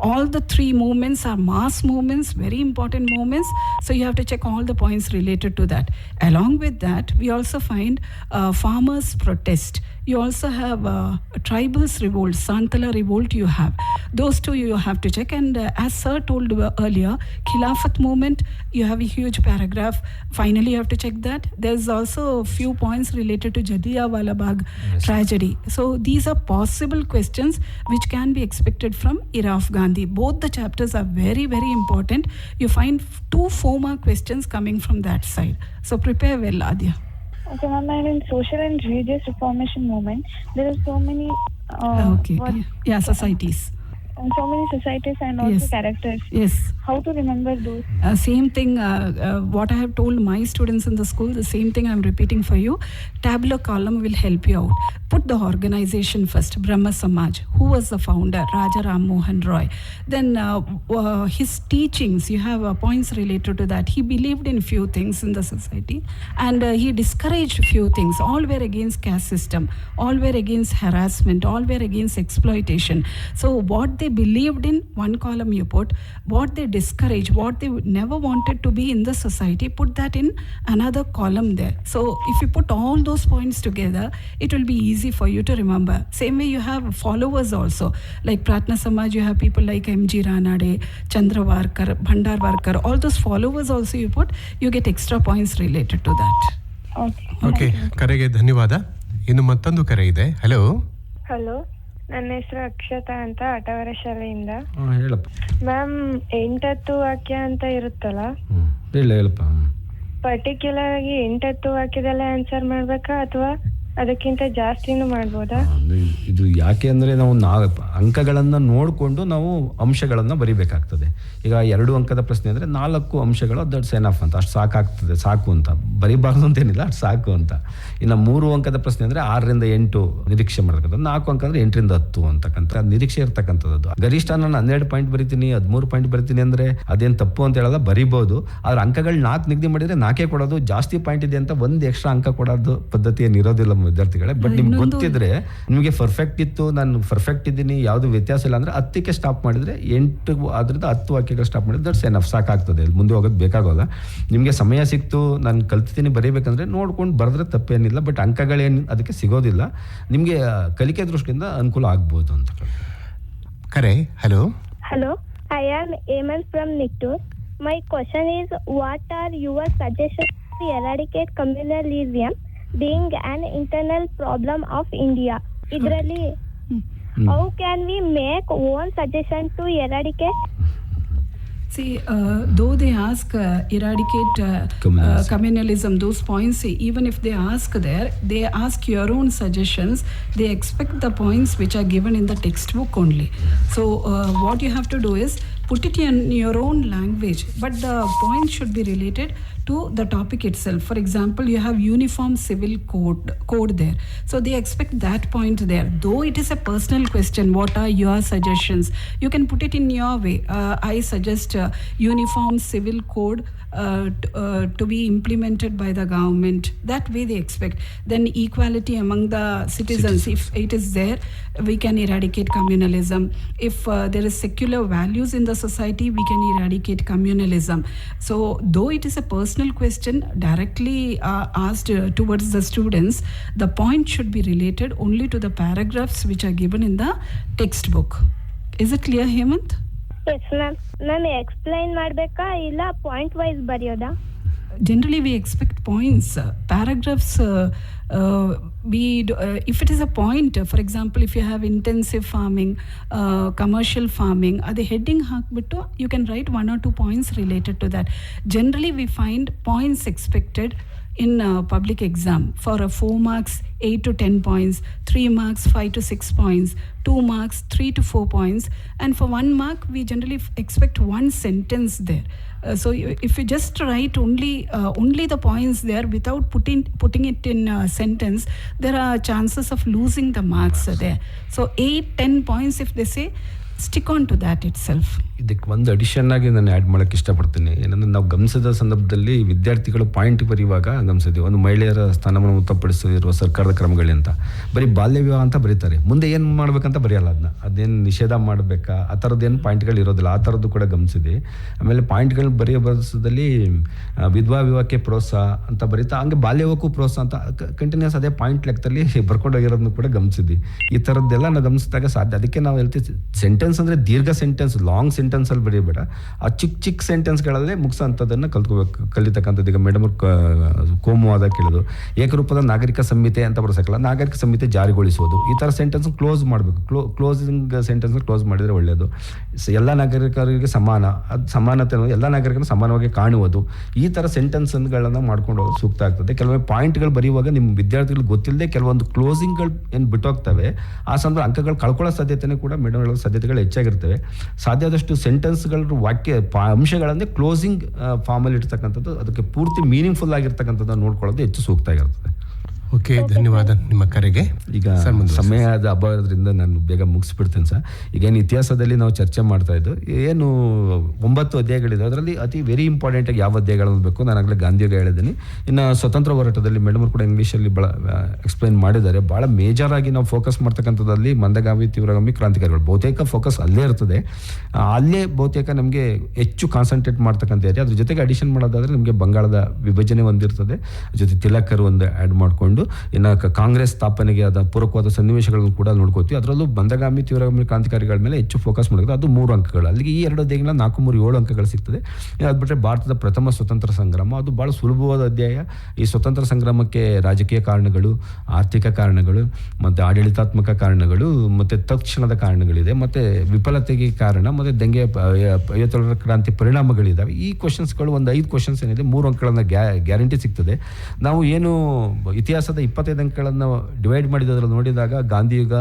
All the 3 movements are mass movements, very important movements. So you have to check all the points related to that. Along with that, we also find farmers' protest. You also have tribals' revolt, Santala revolt you have. Those 2 you have to check. And as Sir told earlier, Khilafat movement, you have a huge paragraph. Finally, you have to check that. There's also a few points related to Jallianwala Bagh tragedy. So these are possible questions which can be expected from era of Gandhi. Both the chapters are very, very important. You find 2 4-mark questions coming from that side. So prepare well, Adya. Okay, ma'am. And in social and religious reformation movement, there are so many Okay. Yeah, societies. so many societies and also Yes. characters. Yes. How to remember those? Same thing, what I have told my students in the school, the same thing I'm repeating for you. Tabular column will help you out. Put the organization first: Brahma Samaj. Who was the founder? Raja Ram Mohan Roy. Then his teachings, you have points related to that. He believed in few things in the society, and he discouraged few things. All were against caste system, all were against harassment, all were against exploitation. So what they believed in, 1 column you put. What they discourage, what they never wanted to be in the society, put that in another column there. So if you put all those points together, it will be easy for you to remember. Same way, you have followers also, like Pratna Samaj. You have people like M.G. Ranade, Chandravarkar, Bhandarvarkar. All those followers also you put, you get extra points related to that. Okay. Okay, ಕರೆಗೆ ಧನ್ಯವಾದ. ಇನ್ನು ಮತ್ತೊಂದು ಕರೆ ಇದೆ. Hello. Hello, ನನ್ನ ಹೆಸರು ಅಕ್ಷತಾ ಅಂತ, ಆಟವರ ಶಾಲೆಯಿಂದ. ಹೇಳಪ್ಪ. ಮ್ಯಾಮ್, 8-10 ವಾಕ್ಯ ಅಂತ ಇರುತ್ತಲ್ಲ, ಹೇಳಪ್ಪ. ಪರ್ಟಿಕ್ಯುಲರ್ ಆಗಿ 8-10 ವಾಕ್ಯದಲ್ಲೇ ಆನ್ಸರ್ ಮಾಡ್ಬೇಕಾ ಅಥವಾ ಅದಕ್ಕಿಂತ ಜಾಸ್ತಿನೂ ಮಾಡ್ಬೋದಾ? ಇದು ಯಾಕೆ ಅಂದರೆ ನಾವು ಅಂಕಗಳನ್ನು ನೋಡಿಕೊಂಡು ನಾವು ಅಂಶಗಳನ್ನು ಬರಿಬೇಕಾಗ್ತದೆ. ಈಗ 2 ಅಂಕದ ಪ್ರಶ್ನೆ ಅಂದರೆ 4 ಅಂಶಗಳು ದಟ್ಸ್ ಎನಫ್ ಅಂತ, ಅಷ್ಟು ಸಾಕಾಗ್ತದೆ, ಸಾಕು ಅಂತ ಬರಿಬಾರ್ದು ಅಂತೇನಿಲ್ಲ, ಅಷ್ಟು ಸಾಕು ಅಂತ. ಇನ್ನು 3 ಅಂಕದ ಪ್ರಶ್ನೆ ಅಂದರೆ 6ರಿಂದ 8 ನಿರೀಕ್ಷೆ ಮಾಡತಕ್ಕಂಥದ್ದು, 4 ಅಂಕ ಅಂದರೆ 8ರಿಂದ 10 ಅಂತಕ್ಕಂಥ ನಿರೀಕ್ಷೆ ಇರ್ತಕ್ಕಂಥದ್ದು. ಗರಿಷ್ಠ ನಾನು 12 ಪಾಯಿಂಟ್ ಬರಿತೀನಿ, 13 ಪಾಯಿಂಟ್ ಬರಿತೀನಿ ಅಂದರೆ ಅದೇನು ತಪ್ಪು ಅಂತ ಹೇಳೋಲ್ಲ, ಬರಿಬೋದು. ಆದ್ರೆ ಅಂಕಗಳು 4 ನಿಗದಿ ಮಾಡಿದರೆ 4 ಕೊಡೋದು, ಜಾಸ್ತಿ ಪಾಯಿಂಟ್ ಇದೆ ಅಂತ 1 ಎಕ್ಸ್ಟ್ರಾ ಅಂಕ ಕೊಡೋದು ಪದ್ಧತಿ ಏನಿರೋದಿಲ್ಲ ವಿದ್ಯಾರ್ಥಿಗಳೇ. ಬಟ್ ನಿಮ್ಗೆ ಗೊತ್ತಿದ್ರೆ, ನಿಮಗೆ ಪರ್ಫೆಕ್ಟ್ ಇತ್ತು, ನಾನು ಪರ್ಫೆಕ್ಟ್ ಇದ್ದೀನಿ, ಯಾವುದು ವ್ಯತ್ಯಾಸ ಇಲ್ಲ ಅಂದ್ರೆ 10ಕ್ಕೆ ಸ್ಟಾಪ್ ಮಾಡಿದ್ರೆ 8 ಆದ್ರಿಂದ 10 ವಾಕ್ಯಗಳು ಸ್ಟಾಪ್ ಮಾಡಿದ್ರೆ ದಟ್ಸ್ ಎನಫ್, ಸಾಕಾಗ್ತದೆ. ಮುಂದೆ ಹೋಗೋದು ಬೇಕಾಗೋಲ್ಲ. ನಿಮಗೆ ಸಮಯ ಸಿಕ್ತು, ನಾನು ಕಲ್ತಿದ್ದೀನಿ ಬರೀಬೇಕಂದ್ರೆ ನೋಡ್ಕೊಂಡು ಬರೆದ್ರೆ ತಪ್ಪೇನಿಲ್ಲ. ಬಟ್ ಅಂಕಗಳೇನು ಅದಕ್ಕೆ ಸಿಗೋದಿಲ್ಲ, ನಿಮಗೆ ಕಲಿಕೆ ದೃಷ್ಟಿಯಿಂದ ಅನುಕೂಲ ಆಗ್ಬೋದು ಅಂತ. ಕರೆ. Hello. Hello, I am Aman from Nittur. My question is, what are your suggestions to eradicate communalism being an internal problem of India? Idrali, how can we make own suggestion to eradicate? See, though they ask eradicate communalism, those points, even if they ask there, they ask your own suggestions. They expect the points which are given in the textbook only. So what you have to do is put it in your own language, but the point should be related to the topic itself. For example, you have uniform civil code there, so they expect that point there. Though it is a personal question, what are your suggestions? You can put it in your way. I suggest uniform civil code to be implemented by the government. That way they expect. Then equality among the citizens, if it is there, we can eradicate communalism. If there is secular values in the society, we can eradicate communalism. So though it is a personal question directly asked towards the students, the point should be related only to the paragraphs which are given in the textbook. Is it clear, Hemant? Yes, ma'am. Ma'am, explain ಮಾಡಬೇಕಾ ಇಲ್ಲ point wise ಬರೆಯೋದಾ? Generally we expect points. Paragraphs, if it is a point, for example, if you have intensive farming, commercial farming, ade heading ಹಾಕ್ಬಿಟ್ಟು you can write 1 or 2 points related to that. Generally we find points expected in public exam. For 4 marks 8 to 10 points, 3 marks 5 to 6 points, 2 marks 3 to 4 points, and for 1 mark we generally expect 1 sentence there. So if you just write only the points there without putting it in a sentence, there are chances of losing the marks there. So 8-10 points if they say, stick on to that itself. ಇದಕ್ಕೆ ಒಂದು addition ಆಗಿ ನಾನು add ಮಾಡೋಕ್ಕೆ ಇಷ್ಟಪಡ್ತೀನಿ. ಏನಂದರೆ ನಾವು ಗಮನಿಸಿದ ಸಂದರ್ಭದಲ್ಲಿ ವಿದ್ಯಾರ್ಥಿಗಳು ಪಾಯಿಂಟ್ ಬರೆಯುವಾಗ ಗಮನಿಸಿದ್ವಿ, ಒಂದು ಮಹಿಳೆಯರ ಸ್ಥಾನಮಾನ ಉತ್ತಮಪಡಿಸಿರುವ ಸರ್ಕಾರದ ಕ್ರಮಗಳಂತ ಬರೀ ಬಾಲ್ಯ ವಿವಾಹ ಅಂತ ಬರೀತಾರೆ, ಮುಂದೆ ಏನು ಮಾಡ್ಬೇಕಂತ ಬರೆಯಲ್ಲ. ಅದೇನು ನಿಷೇಧ ಮಾಡಬೇಕಾ ಆ ಥರದ್ದೇನು ಪಾಯಿಂಟ್ಗಳು ಇರೋದಿಲ್ಲ, ಆ ಥರದ್ದು ಕೂಡ ಗಮನಿಸಿದ್ವಿ. ಆಮೇಲೆ ಪಾಯಿಂಟ್ಗಳು ಬರೆಯೋ ಬರೆಸೋದಲ್ಲಿ ವಿಧವಾ ವಿವಾಹಕ್ಕೆ ಪ್ರೋತ್ಸಾಹ ಅಂತ ಬರೀತಾ, ಹಂಗೆ ಬಾಲ್ಯ ವಿವಾಹಕ್ಕೂ ಪ್ರೋತ್ಸಾಹ ಅಂತ ಕಂಟಿನ್ಯೂಸ್ ಅದೇ ಪಾಯಿಂಟ್ ಲೆಕ್ಕದಲ್ಲಿ ಬರ್ಕೊಂಡೋಗಿರೋದನ್ನು ಕೂಡ ಗಮನಿಸಿದ್ವಿ. ಈ ಥರದ್ದೆಲ್ಲ ನಾವು ಗಮನಿಸಿದಾಗ ಸಾಧ್ಯ. ಅದಕ್ಕೆ ನಾವು ಹೇಳ್ತೀವಿ, ಸೆಂಟೆನ್ಸ್ ಅಂದರೆ ದೀರ್ಘ ಸೆಂಟೆನ್ಸ್, ಲಾಂಗ್ ಸೆಂಟೆನ್ಸ್ ಅಲ್ಲಿ ಬರೀಬೇಡ, ಆ ಚಿಕ್ಕ ಸೆಂಟೆನ್ಸ್ಗಳಲ್ಲೇ ಮುಗಿಸೋಂಥದ್ದನ್ನು ಕಲಿತಕ್ಕಂಥದ್ದು. ಈಗ ಮೇಡಮ್ ಕೋಮುವಾದ ಕೇಳೋದು, ಏಕರೂಪದ ನಾಗರಿಕ ಸಂಹಿತೆ ಅಂತ ಬರೋಸಕ್ಕಲ್ಲ, ನಾಗರಿಕ ಸಂಹಿತೆ ಜಾರಿಗೊಳಿಸೋದು, ಈ ಥರ ಸೆಂಟೆನ್ಸ್ ಕ್ಲೋಸ್ ಮಾಡಬೇಕು. ಕ್ಲೋಸಿಂಗ್ ಸೆಂಟೆನ್ಸ್ ಕ್ಲೋಸ್ ಮಾಡಿದರೆ ಒಳ್ಳೆಯದು. ಎಲ್ಲ ನಾಗರಿಕರಿಗೆ ಸಮಾನ, ಅದು ಸಮಾನತೆ ಅನ್ನೋದು ಎಲ್ಲ ನಾಗರಿಕರನ್ನು ಸಮಾನವಾಗಿ ಕಾಣುವುದು, ಈ ಥರ ಸೆಂಟೆನ್ಸ್ಗಳನ್ನು ಮಾಡ್ಕೊಂಡು ಹೋಗೋದು ಸೂಕ್ತ ಆಗ್ತದೆ. ಕೆಲವೊಮ್ಮೆ ಪಾಯಿಂಟ್ಗಳು ಬರೆಯುವಾಗ ನಿಮ್ಮ ವಿದ್ಯಾರ್ಥಿಗಳು ಗೊತ್ತಿಲ್ಲದೆ ಕೆಲವೊಂದು ಕ್ಲೋಸಿಂಗ್ಗಳು ಏನು ಬಿಟ್ಟೋಗ್ತವೆ, ಆ ಸಂದರ್ಭ ಅಂಕಗಳು ಕಳ್ಕೊಳ್ಳೋ ಸಾಧ್ಯತೆಯೂ ಕೂಡ ಮೇಡಮ್ ಹೇಳೋ ಸಾಧ್ಯತೆಗಳು ಹೆಚ್ಚಾಗಿರ್ತವೆ. ಸಾಧ್ಯವಾದಷ್ಟು ಸೆಂಟೆನ್ಸ್ಗಳ ವಾಕ್ಯ ಅಂಶಗಳನ್ನೇ ಕ್ಲೋಸಿಂಗ್ ಫಾರ್ಮಲ್ಲಿ ಇರ್ತಕ್ಕಂಥದ್ದು, ಅದಕ್ಕೆ ಪೂರ್ತಿ ಮೀನಿಂಗ್ಫುಲ್ ಆಗಿರ್ತಕ್ಕಂಥದ್ದು ನೋಡ್ಕೊಳ್ಳೋದು ಹೆಚ್ಚು ಸೂಕ್ತ ಆಗಿರ್ತದೆ. ಓಕೆ, ಧನ್ಯವಾದ ನಿಮ್ಮ ಕರೆಗೆ. ಈಗ ಸಮಯದ ಅಭಾವದಿಂದ ನಾನು ಬೇಗ ಮುಗಿಸ್ಬಿಡ್ತೇನೆ ಸರ್. ಈಗೇನು ಇತಿಹಾಸದಲ್ಲಿ ನಾವು ಚರ್ಚೆ ಮಾಡ್ತಾ ಇದ್ದು, ಏನು 9 ಅಧ್ಯಾಯಗಳಿದೆ, ಅದರಲ್ಲಿ ಅತಿ ವೆರಿ ಇಂಪಾರ್ಟೆಂಟ್ ಆಗಿ ಯಾವ ಅಧ್ಯಾಯಗಳನ್ನು ಬೇಕು, ನಾನು ಆಗಲೇ ಗಾಂಧಿಗೆ ಹೇಳಿದ್ದೀನಿ. ಇನ್ನು ಸ್ವತಂತ್ರ ಹೋರಾಟದಲ್ಲಿ ಮೇಡಮ್ ಕೂಡ ಇಂಗ್ಲೀಷಲ್ಲಿ ಭಾಳ ಎಕ್ಸ್ಪ್ಲೈನ್ ಮಾಡಿದ್ದಾರೆ. ಭಾಳ ಮೇಜರ್ ಆಗಿ ನಾವು ಫೋಕಸ್ ಮಾಡ್ತಕ್ಕಂಥದ್ದಲ್ಲಿ ಮಂದಗಾಮಿ, ತೀವ್ರಗಾಮಿ, ಕ್ರಾಂತಿಕಾರಿಗಳು ಬಹುತೇಕ ಫೋಕಸ್ ಅಲ್ಲೇ ಇರ್ತದೆ. ಅಲ್ಲೇ ಬಹುತೇಕ ನಮಗೆ ಹೆಚ್ಚು ಕಾನ್ಸಂಟ್ರೇಟ್ ಮಾಡ್ತಕ್ಕಂಥ ಏರಿಯಾ. ಅದ್ರ ಜೊತೆಗೆ ಅಡಿಷನ್ ಮಾಡೋದಾದರೆ ನಮಗೆ ಬಂಗಾಳದ ವಿಭಜನೆ ಒಂದಿರ್ತದೆ, ಜೊತೆ ತಿಲಕರು ಒಂದು ಆ್ಯಡ್ ಮಾಡಿಕೊಂಡು ಅಂತಕ್ಕಂಥದ್ದು. ಇನ್ನು ಕಾಂಗ್ರೆಸ್ ಸ್ಥಾಪನೆಗೆ ಆದ ಪೂರಕವಾದ ಸನ್ನಿವೇಶಗಳನ್ನು ಕೂಡ ನೋಡ್ಕೋತೀವಿ. ಅದರಲ್ಲೂ ಮಂದಗಾಮಿ ತೀವ್ರಗಾಮಿ ಕ್ರಾಂತಿಕಾರಿಗಳ ಮೇಲೆ ಹೆಚ್ಚು ಫೋಕಸ್ ಮಾಡೋದು, ಅದು 3 ಅಂಕಗಳು. ಅಲ್ಲಿಗೆ ಈ 2 ಅಧ್ಯಾಯಗಳ 4, 3, 7 ಅಂಕಗಳು ಸಿಗ್ತದೆ. ಅದು ಬಿಟ್ಟರೆ ಭಾರತದ ಪ್ರಥಮ ಸ್ವತಂತ್ರ ಸಂಗ್ರಾಮ, ಅದು ಭಾಳ ಸುಲಭವಾದ ಅಧ್ಯಾಯ. ಈ ಸ್ವತಂತ್ರ ಸಂಗ್ರಾಮಕ್ಕೆ ರಾಜಕೀಯ ಕಾರಣಗಳು, ಆರ್ಥಿಕ ಕಾರಣಗಳು ಮತ್ತು ಆಡಳಿತಾತ್ಮಕ ಕಾರಣಗಳು ಮತ್ತು ತಕ್ಷಣದ ಕಾರಣಗಳಿದೆ, ಮತ್ತು ವಿಫಲತೆಗೆ ಕಾರಣ, ಮತ್ತು ದಂಗೆ 57ರ ಕ್ರಾಂತಿ ಪರಿಣಾಮಗಳಿದ್ದಾವೆ. ಈ ಕ್ವಶನ್ಸ್ಗಳು ಒಂದು 5 ಕ್ವಶನ್ಸ್ ಏನಿದೆ 3 ಅಂಕಗಳನ್ನು ಗ್ಯಾರಂಟಿ ಸಿಗ್ತದೆ. ನಾವು ಏನು ಇತಿಹಾಸದ 25 ಅಂಕಗಳನ್ನು ಡಿವೈಡ್ ಮಾಡಿದ್ರಲ್ಲಿ ನೋಡಿದಾಗ ಗಾಂಧಿಯುಗ,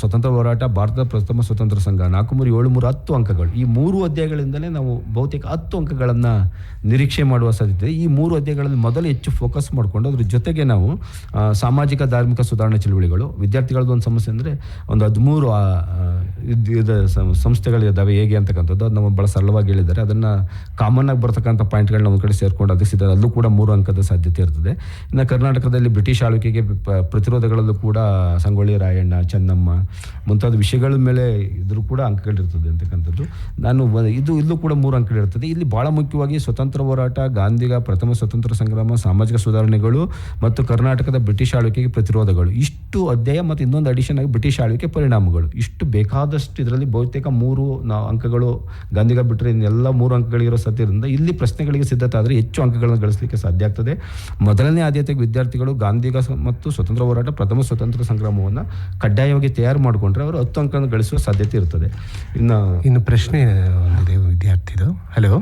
ಸ್ವತಂತ್ರ ಹೋರಾಟ, ಭಾರತದ ಪ್ರಥಮ ಸ್ವತಂತ್ರ ಸಂಘ 4, 3, 7, 3 10 ಅಂಕಗಳು. ಈ 3 ಅಧ್ಯಾಯಗಳಿಂದಲೇ ನಾವು ಬಹುತೇಕ 10 ಅಂಕಗಳನ್ನು ನಿರೀಕ್ಷೆ ಮಾಡುವ ಸಾಧ್ಯತೆ. ಈ 3 ಅಧ್ಯಾಯಗಳಲ್ಲಿ ಮೊದಲು ಹೆಚ್ಚು ಫೋಕಸ್ ಮಾಡಿಕೊಂಡು ಅದ್ರ ಜೊತೆಗೆ ನಾವು ಸಾಮಾಜಿಕ ಧಾರ್ಮಿಕ ಸುಧಾರಣಾ ಚಳುವಳಿಗಳು, ವಿದ್ಯಾರ್ಥಿಗಳದ್ದು ಒಂದು ಸಮಸ್ಯೆ ಅಂದರೆ ಒಂದು 13 ಸಂಸ್ಥೆಗಳಿದ್ದಾವೆ ಹೇಗೆ ಅಂತಕ್ಕಂಥದ್ದು, ಅದು ನಾವು ಭಾಳ ಸರಳವಾಗಿ ಹೇಳಿದ್ದಾರೆ. ಅದನ್ನು ಕಾಮನ್ ಆಗಿ ಬರ್ತಕ್ಕಂಥ ಪಾಯಿಂಟ್ಗಳನ್ನ ಒಂದು ಕಡೆ ಸೇರ್ಕೊಂಡು ಅದಕ್ಕಿದ್ದಾರೆ, ಅಲ್ಲೂ ಕೂಡ 3 ಅಂಕದ ಸಾಧ್ಯತೆ ಇರ್ತದೆ. ಇನ್ನು ಕರ್ನಾಟಕದಲ್ಲಿ ಬ್ರಿಟಿಷ್ ಆಳ್ವಿಕೆಗೆ ಪ್ರತಿರೋಧಗಳಲ್ಲೂ ಕೂಡ ಸಂಗೊಳ್ಳಿ ರಾಯಣ್ಣ, ಚೆನ್ನಮ್ಮ ಮುಂತಾದ ವಿಷಯಗಳ ಮೇಲೆ ಇದ್ರೂ ಕೂಡ ಅಂಕಗಳಿರ್ತದೆ ಅಂತಕ್ಕಂಥದ್ದು. ನಾನು ಇಲ್ಲೂ ಕೂಡ 3 ಅಂಕಗಳಿರ್ತದೆ. ಇಲ್ಲಿ ಭಾಳ ಮುಖ್ಯವಾಗಿ ಸ್ವತಂತ್ರ ಹೋರಾಟ, ಗಾಂಧಿಗ ಪ್ರಥಮ ಸ್ವತಂತ್ರ ಸಂಗ್ರಾಮ, ಸಾಮಾಜಿಕ ಸುಧಾರಣೆಗಳು ಮತ್ತು ಕರ್ನಾಟಕದ ಬ್ರಿಟಿಷ್ ಆಳ್ವಿಕೆಗೆ ಪ್ರತಿರೋಧಗಳು, ಇಷ್ಟು ಅಧ್ಯಾಯ ಮತ್ತು ಇನ್ನೊಂದು ಅಡಿಷನ್ ಆಗಿ ಬ್ರಿಟಿಷ್ ಆಳ್ವಿಕೆ ಪರಿಣಾಮಗಳು, ಇಷ್ಟು ಬೇಕಾದಷ್ಟು ಇದರಲ್ಲಿ ಬಹುತೇಕ 3 ಅಂಕಗಳು ಗಾಂಧಿಗ ಬಿಟ್ಟರೆ ಇನ್ನೆಲ್ಲ 3 ಅಂಕಗಳಿರೋ ಸತ್ಯದಿಂದ ಇಲ್ಲಿ ಪ್ರಶ್ನೆಗಳಿಗೆ ಸಿದ್ಧತೆ ಆದರೆ ಹೆಚ್ಚು ಅಂಕಗಳನ್ನು ಗಳಿಸಲಿಕ್ಕೆ ಸಾಧ್ಯ ಆಗ್ತದೆ. ಮೊದಲನೇ ಆದ್ಯತೆಗೆ ವಿದ್ಯಾರ್ಥಿಗಳು ಗಾಂಧಿಗ ಮತ್ತು ಸ್ವತಂತ್ರ ಹೋರಾಟ, ಪ್ರಥಮ ಸ್ವತಂತ್ರ ಸಂಗ್ರಾಮವನ್ನು ಕಡ್ಡಾಯವಾಗಿ ತಯಾರು ಮಾಡಿಕೊಂಡ್ರೆ ಅವರು 10 ಅಂಕಗಳನ್ನು ಗಳಿಸುವ ಸಾಧ್ಯತೆ ಇರ್ತದೆ. ಇನ್ನು ಪ್ರಶ್ನೆ ಒಂದಿದೆ ವಿದ್ಯಾರ್ಥಿದು. ಹಲೋ,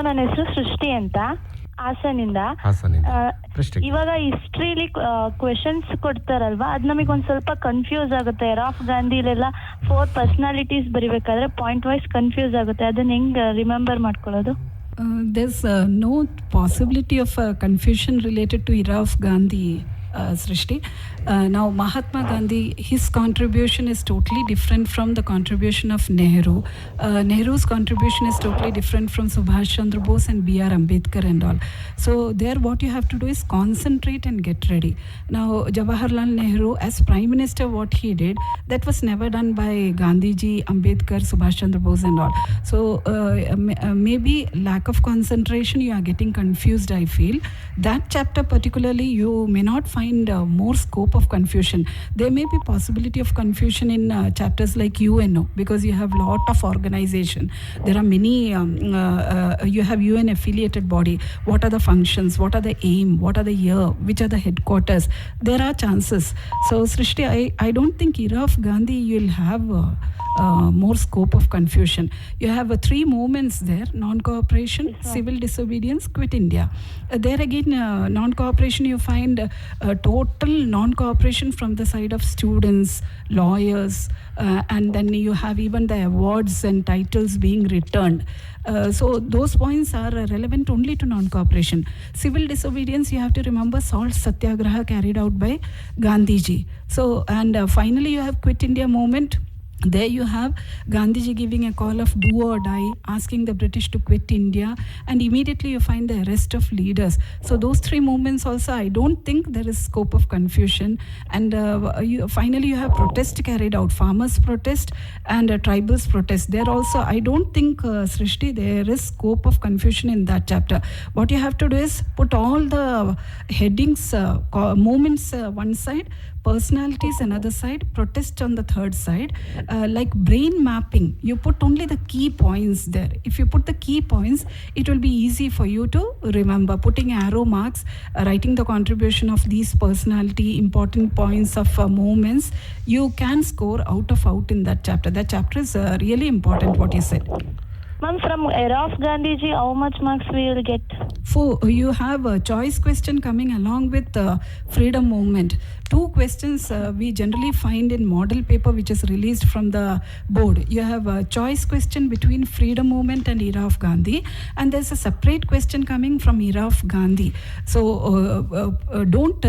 ನನ್ನ ಹೆಸರು ಸೃಷ್ಟಿ ಅಂತ, ಹಾಸನಿಂದ. ಇವಾಗ ಹಿಸ್ಟ್ರಿಲಿ ಕ್ವೆಶನ್ಸ್ ಕೊಡ್ತಾರಲ್ವಾ, ಅದು ನಮಗೆ ಒಂದ್ ಸ್ವಲ್ಪ ಕನ್ಫ್ಯೂಸ್ ಆಗುತ್ತೆ. ರಾಫ್ ಗಾಂಧಿಲೆಲ್ಲ 4 ಪರ್ಸನಾಲಿಟೀಸ್ ಬರಿಬೇಕಾದ್ರೆ ಪಾಯಿಂಟ್ ವೈಸ್ ಕನ್ಫ್ಯೂಸ್ ಆಗುತ್ತೆ. ಅದನ್ನ ಹೆಂಗ್ ರಿಮೆಂಬರ್ ಮಾಡ್ಕೊಳ್ಳೋದು? There's no possibility of confusion related to era of Gandhi, Srishti. Now Mahatma Gandhi, his contribution is totally different from the contribution of Nehru. Nehru's contribution is totally different from Subhash Chandra Bose and B.R. Ambedkar and all. So there what you have to do is concentrate and get ready. Now Jawaharlal Nehru as Prime Minister, what he did, that was never done by Gandhiji, Ambedkar, Subhash Chandra Bose and all. So maybe lack of concentration, you are getting confused, I feel. That chapter particularly, you may not find more scope of confusion. There may be possibility of confusion in chapters like UNO, because you have lot of organization. There are many, you have UN affiliated body. What are the functions? What are the aim? What are the year? Which are the headquarters? There are chances. So Srishti, I don't think era of Gandhi you will have more scope of confusion. You have 3 movements there: non-cooperation, civil disobedience, quit India. There again, non-cooperation, you find total non-cooperation from the side of students, lawyers, and then you have even the awards and titles being returned. So those points are relevant only to non-cooperation. Civil disobedience, you have to remember salt satyagraha carried out by Gandhiji. So and finally you have quit India movement. There you have Gandhiji giving a call of do or die, asking the British to quit India, and immediately you find the arrest of leaders. So those 3 movements also, I don't think there is scope of confusion. And finally you have protest carried out, farmers protest and tribals protest. There also, I don't think, Srishti, there is scope of confusion in that chapter. What you have to do is put all the headings, movements one side, personalities another side, protest on the third side. Like brain mapping, you put only the key points there. If you put the key points, it will be easy for you to remember. Putting arrow marks, writing the contribution of these personality, important points of movements, you can score out in that chapter. That chapter is really important, what you said. Ma'am, from era of Gandhiji, how much marks we will get? You have a choice question coming along with freedom movement. 2 questions we generally find in model paper which is released from the board. You have a choice question between freedom movement and era of Gandhi, and there's a separate question coming from era of Gandhi. So don't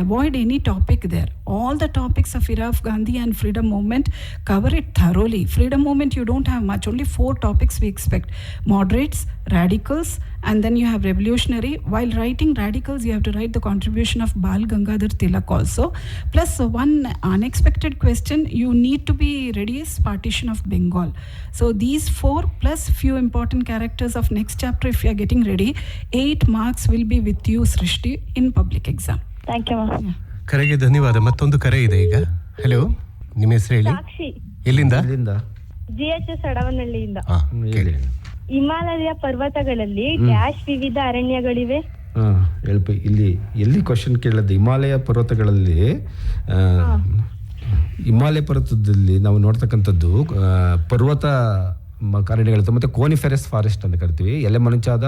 avoid any topic there. All the topics of era of Gandhi and freedom movement, cover it thoroughly. Freedom movement, you don't have much, only 4 topics we expect: moderates, radicals, and then you have revolutionary. While writing radicals, you have to write the contribution of Bal Gangadhar Tilak also. Plus one unexpected question you need to be ready is partition of Bengal. So these 4 plus few important characters of next chapter, if you are getting ready, 8 marks will be with you, Srishti, in public exam. Thank you ma'am. ಕರೆಗೆ ಧನ್ಯವಾದ. ಮತ್ತೊಂದು ಕರೆ ಇದೆ ಈಗ. Hello, ನಿಮ್ಮ ಹೆಸರು ಹೇಳಿ. ಸಾಕ್ಷಿ, ಎಲ್ಲಿಂದ? GHS ಅಡವನಹಳ್ಳಿಯಿಂದ. ಹೇಳಿ. ಹಿಮಾಲಯ ಪರ್ವತಗಳಲ್ಲಿ ಡ್ಯಾಶ್ ವಿವಿಧ ಅರಣ್ಯಗಳಿವೆ. ಹೇಳ್ಪಿ. ಇಲ್ಲಿ ಎಲ್ಲಿ ಕ್ವಶನ್ ಕೇಳದ್ದು? ಹಿಮಾಲಯ ಪರ್ವತಗಳಲ್ಲಿ ಹಿಮಾಲಯ ಪರ್ವತದಲ್ಲಿ ನಾವು ನೋಡ್ತಕ್ಕಂಥದ್ದು ಪರ್ವತ ಅರಣ್ಯಗಳಿರ್ತವೆ, ಮತ್ತು ಕೋನಿಫೆರಸ್ ಫಾರೆಸ್ಟ್ ಅಂತ ಕರಿತೀವಿ. ಎಲೆ ಮನುಚಾದ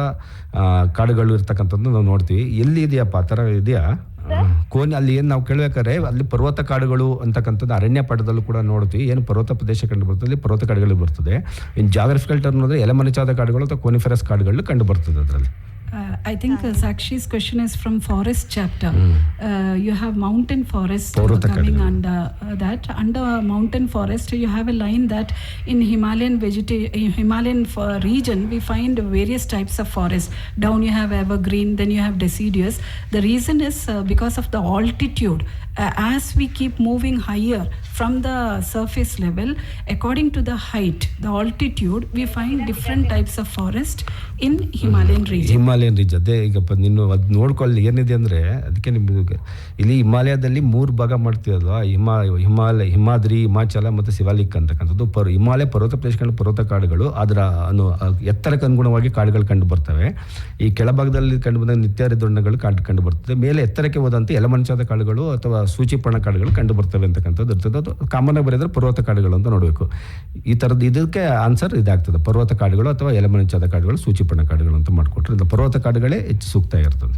ಕಾಡುಗಳು ಇರ್ತಕ್ಕಂಥದ್ದು ನಾವು ನೋಡ್ತೀವಿ. ಎಲ್ಲಿ ಇದೆಯಪ್ಪ ಆ ಥರ ಇದೆಯಾ? ಅಲ್ಲಿ ಏನು ನಾವು ಕೇಳಬೇಕಾದ್ರೆ ಅಲ್ಲಿ ಪರ್ವತ ಕಾಡುಗಳು ಅಂತಕ್ಕಂಥದ್ದು ಅರಣ್ಯ ಪಾಠದಲ್ಲೂ ಕೂಡ ನೋಡ್ತೀವಿ. ಏನು ಪರ್ವತ ಪ್ರದೇಶ ಕಂಡು ಬರ್ತದೆ, ಅಲ್ಲಿ ಪರ್ವತ ಕಾಡುಗಳು ಬರ್ತದೆ. ಇನ್ನು ಜಾಗ್ರಫಿಕಲ್ ಟರ್ಮ್ ಅಂದರೆ ಎಲೆ ಮನುಚಾದ ಕಾಡುಗಳು ಅಥವಾ ಕೋನಿಫೆರಸ್ ಕಾಡುಗಳು ಕಂಡು ಬರ್ತದೆ ಅದರಲ್ಲಿ. I think Sakshi's question is from forest chapter. You have mountain forest coming under that. Under mountain forest, you have a line that in Himalayan region, we find various types of forest. Down you have evergreen, then you have deciduous. The reason is because of the altitude. As we keep moving higher from the surface level, according to the height, the altitude, we find different types of forest in Himalayan region. ಅದೇ ಈಗಪ್ಪ ನೀನು ಅದು ನೋಡ್ಕೊಳ್ಳಿ ಏನಿದೆ ಅಂದರೆ, ಅದಕ್ಕೆ ನಿಮ್ಗೆ ಇಲ್ಲಿ ಹಿಮಾಲಯದಲ್ಲಿ 3 ಭಾಗ ಮಾಡ್ತೀವಲ್ವ, ಹಿಮಾದ್ರಿ, ಹಿಮಾಚಲ ಮತ್ತು ಶಿವಾಲಿಕ್ ಅಂತಕ್ಕಂಥದ್ದು. ಹಿಮಾಲಯ ಪರ್ವತ ಪ್ರದೇಶಗಳ ಪರ್ವತ ಕಾಡುಗಳು, ಅದರ ಎತ್ತರಕ್ಕೆ ಅನುಗುಣವಾಗಿ ಕಾಡುಗಳು ಕಂಡು ಬರ್ತವೆ. ಈ ಕೆಳಭಾಗದಲ್ಲಿ ಕಂಡು ಬಂದಾಗ ನಿತ್ಯ ಹರಿದ್ವರ್ಣಗಳು ಕಂಡು ಬರ್ತದೆ. ಮೇಲೆ ಎತ್ತರಕ್ಕೆ ಹೋದಂತೆ ಎಲೆಮಂಚಾದ ಕಾಡುಗಳು ಅಥವಾ ಸೂಚಿಪರ್ಣ ಕಾಡುಗಳು ಕಂಡು ಬರ್ತವೆ ಅಂತಕ್ಕಂಥದ್ದು ಇರ್ತದೆ. ಅದು ಕಾಮನ್ ಆಗಿ ಬರೆದ್ರೆ ಪರ್ವತ ಕಾಡುಗಳು ಅಂತ ನೋಡಬೇಕು. ಈ ಥರದ್ದು ಇದಕ್ಕೆ ಆನ್ಸರ್ ಇದಾಗ್ತದೆ, ಪರ್ವತ ಕಾಡುಗಳು ಅಥವಾ ಎಲೆಮಂಚಾದ ಕಾಡುಗಳು, ಸೂಚಿಪರ್ಣ ಕಾಡುಗಳು ಅಂತ ಮಾಡಿಕೊಟ್ರೆ ಇದು ಪರ್ವತ ಕಾಡುಗಳೇ ಹೆಚ್ಚು ಸೂಕ್ತ ಆಗಿರ್ತದೆ.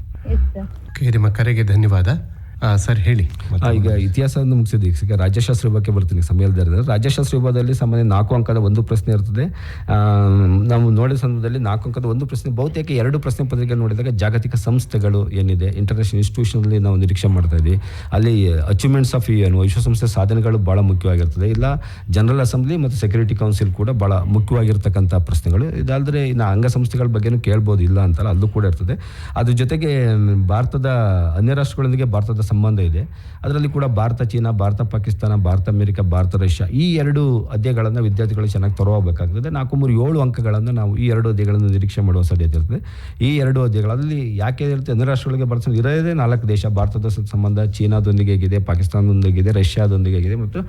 ನಿಮ್ಮ ಕರೆಗೆ ಧನ್ಯವಾದ. ಸರ್ ಹೇಳಿ. ಈಗ ಇತಿಹಾಸ ಮುಗಿಸಿದ್ದು. ಈಗ ರಾಜ್ಯಶಾಸ್ತ್ರ ವಿಭಾಗಕ್ಕೆ ಬರ್ತೀನಿ ಸಮಯದಲ್ಲಿ. ರಾಜ್ಯಶಾಸ್ತ್ರ ವಿಭಾಗದಲ್ಲಿ ಸಾಮಾನ್ಯ 4 ಅಂಕದ ಒಂದು ಪ್ರಶ್ನೆ ಇರ್ತದೆ. ನಾವು ನೋಡಿದ ಸಂದರ್ಭದಲ್ಲಿ 4 ಅಂಕದ ಒಂದು ಪ್ರಶ್ನೆ, ಬಹುತೇಕ 2 ಪ್ರಶ್ನೆ ಪತ್ರಿಕೆ ನೋಡಿದಾಗ ಜಾಗತಿಕ ಸಂಸ್ಥೆಗಳು ಏನಿದೆ, ಇಂಟರ್ನ್ಯಾಷನಲ್ ಇನ್ಸ್ಟಿಟ್ಯೂಷನಲ್ಲಿ ನಾವು ನಿರೀಕ್ಷೆ ಮಾಡ್ತಾ ಇದ್ವಿ. ಅಲ್ಲಿ ಅಚೀವ್ಮೆಂಟ್ಸ್ ಆಫ್ UN, ವಿಶ್ವಸಂಸ್ಥೆ ಸಾಧನೆಗಳು ಭಾಳ ಮುಖ್ಯವಾಗಿರ್ತದೆ. ಇಲ್ಲ ಜನರಲ್ ಅಸೆಂಬ್ಲಿ ಮತ್ತು ಸೆಕ್ಯೂರಿಟಿ ಕೌನ್ಸಿಲ್ ಕೂಡ ಭಾಳ ಮುಖ್ಯವಾಗಿರ್ತಕ್ಕಂಥ ಪ್ರಶ್ನೆಗಳು. ಇದಾದರೆ ಇನ್ನು ಅಂಗಸಂಸ್ಥೆಗಳ ಬಗ್ಗೆನೂ ಕೇಳ್ಬೋದು, ಇಲ್ಲ ಅಂತಲ್ಲ, ಅಲ್ಲೂ ಕೂಡ ಇರ್ತದೆ. ಅದ್ರ ಜೊತೆಗೆ ಭಾರತದ ಅನ್ಯ ರಾಷ್ಟ್ರಗಳೊಂದಿಗೆ ಭಾರತದ ಸಂಬಂಧ ಇದೆ. ಅದರಲ್ಲಿ ಕೂಡ Bharat China, Bharat Pakistan, Bharat America, Bharat Russia, ಈ 2 ಅಧ್ಯಾಯಗಳನ್ನು ವಿದ್ಯಾರ್ಥಿಗಳು ಚೆನ್ನಾಗಿ ತರೋಬೇಕಾಗ್ತದೆ. 4, 3, 7 ಅಂಕಗಳನ್ನು ನಾವು ಈ 2 ಅಧ್ಯಾಯಗಳನ್ನು ನಿರೀಕ್ಷೆ ಮಾಡುವ ಸಾಧ್ಯತೆ ಇರ್ತದೆ. ಈ 2 ಅಧ್ಯಾಯಗಳಲ್ಲಿ ಯಾಕೆ ಇರುತ್ತೆ, ಅನ್ಯ ರಾಷ್ಟ್ರಗಳಿಗೆ ಭಾರತ ಇರೋದೇ 4 ದೇಶ. ಭಾರತದ ಸಂಬಂಧ ಚೀನಾದೊಂದಿಗೆ ಹೇಗಿದೆ, ಪಾಕಿಸ್ತಾನದೊಂದಿಗೆ, ರಷ್ಯಾದೊಂದಿಗೆ ಹೇಗಿದೆ ಮತ್ತು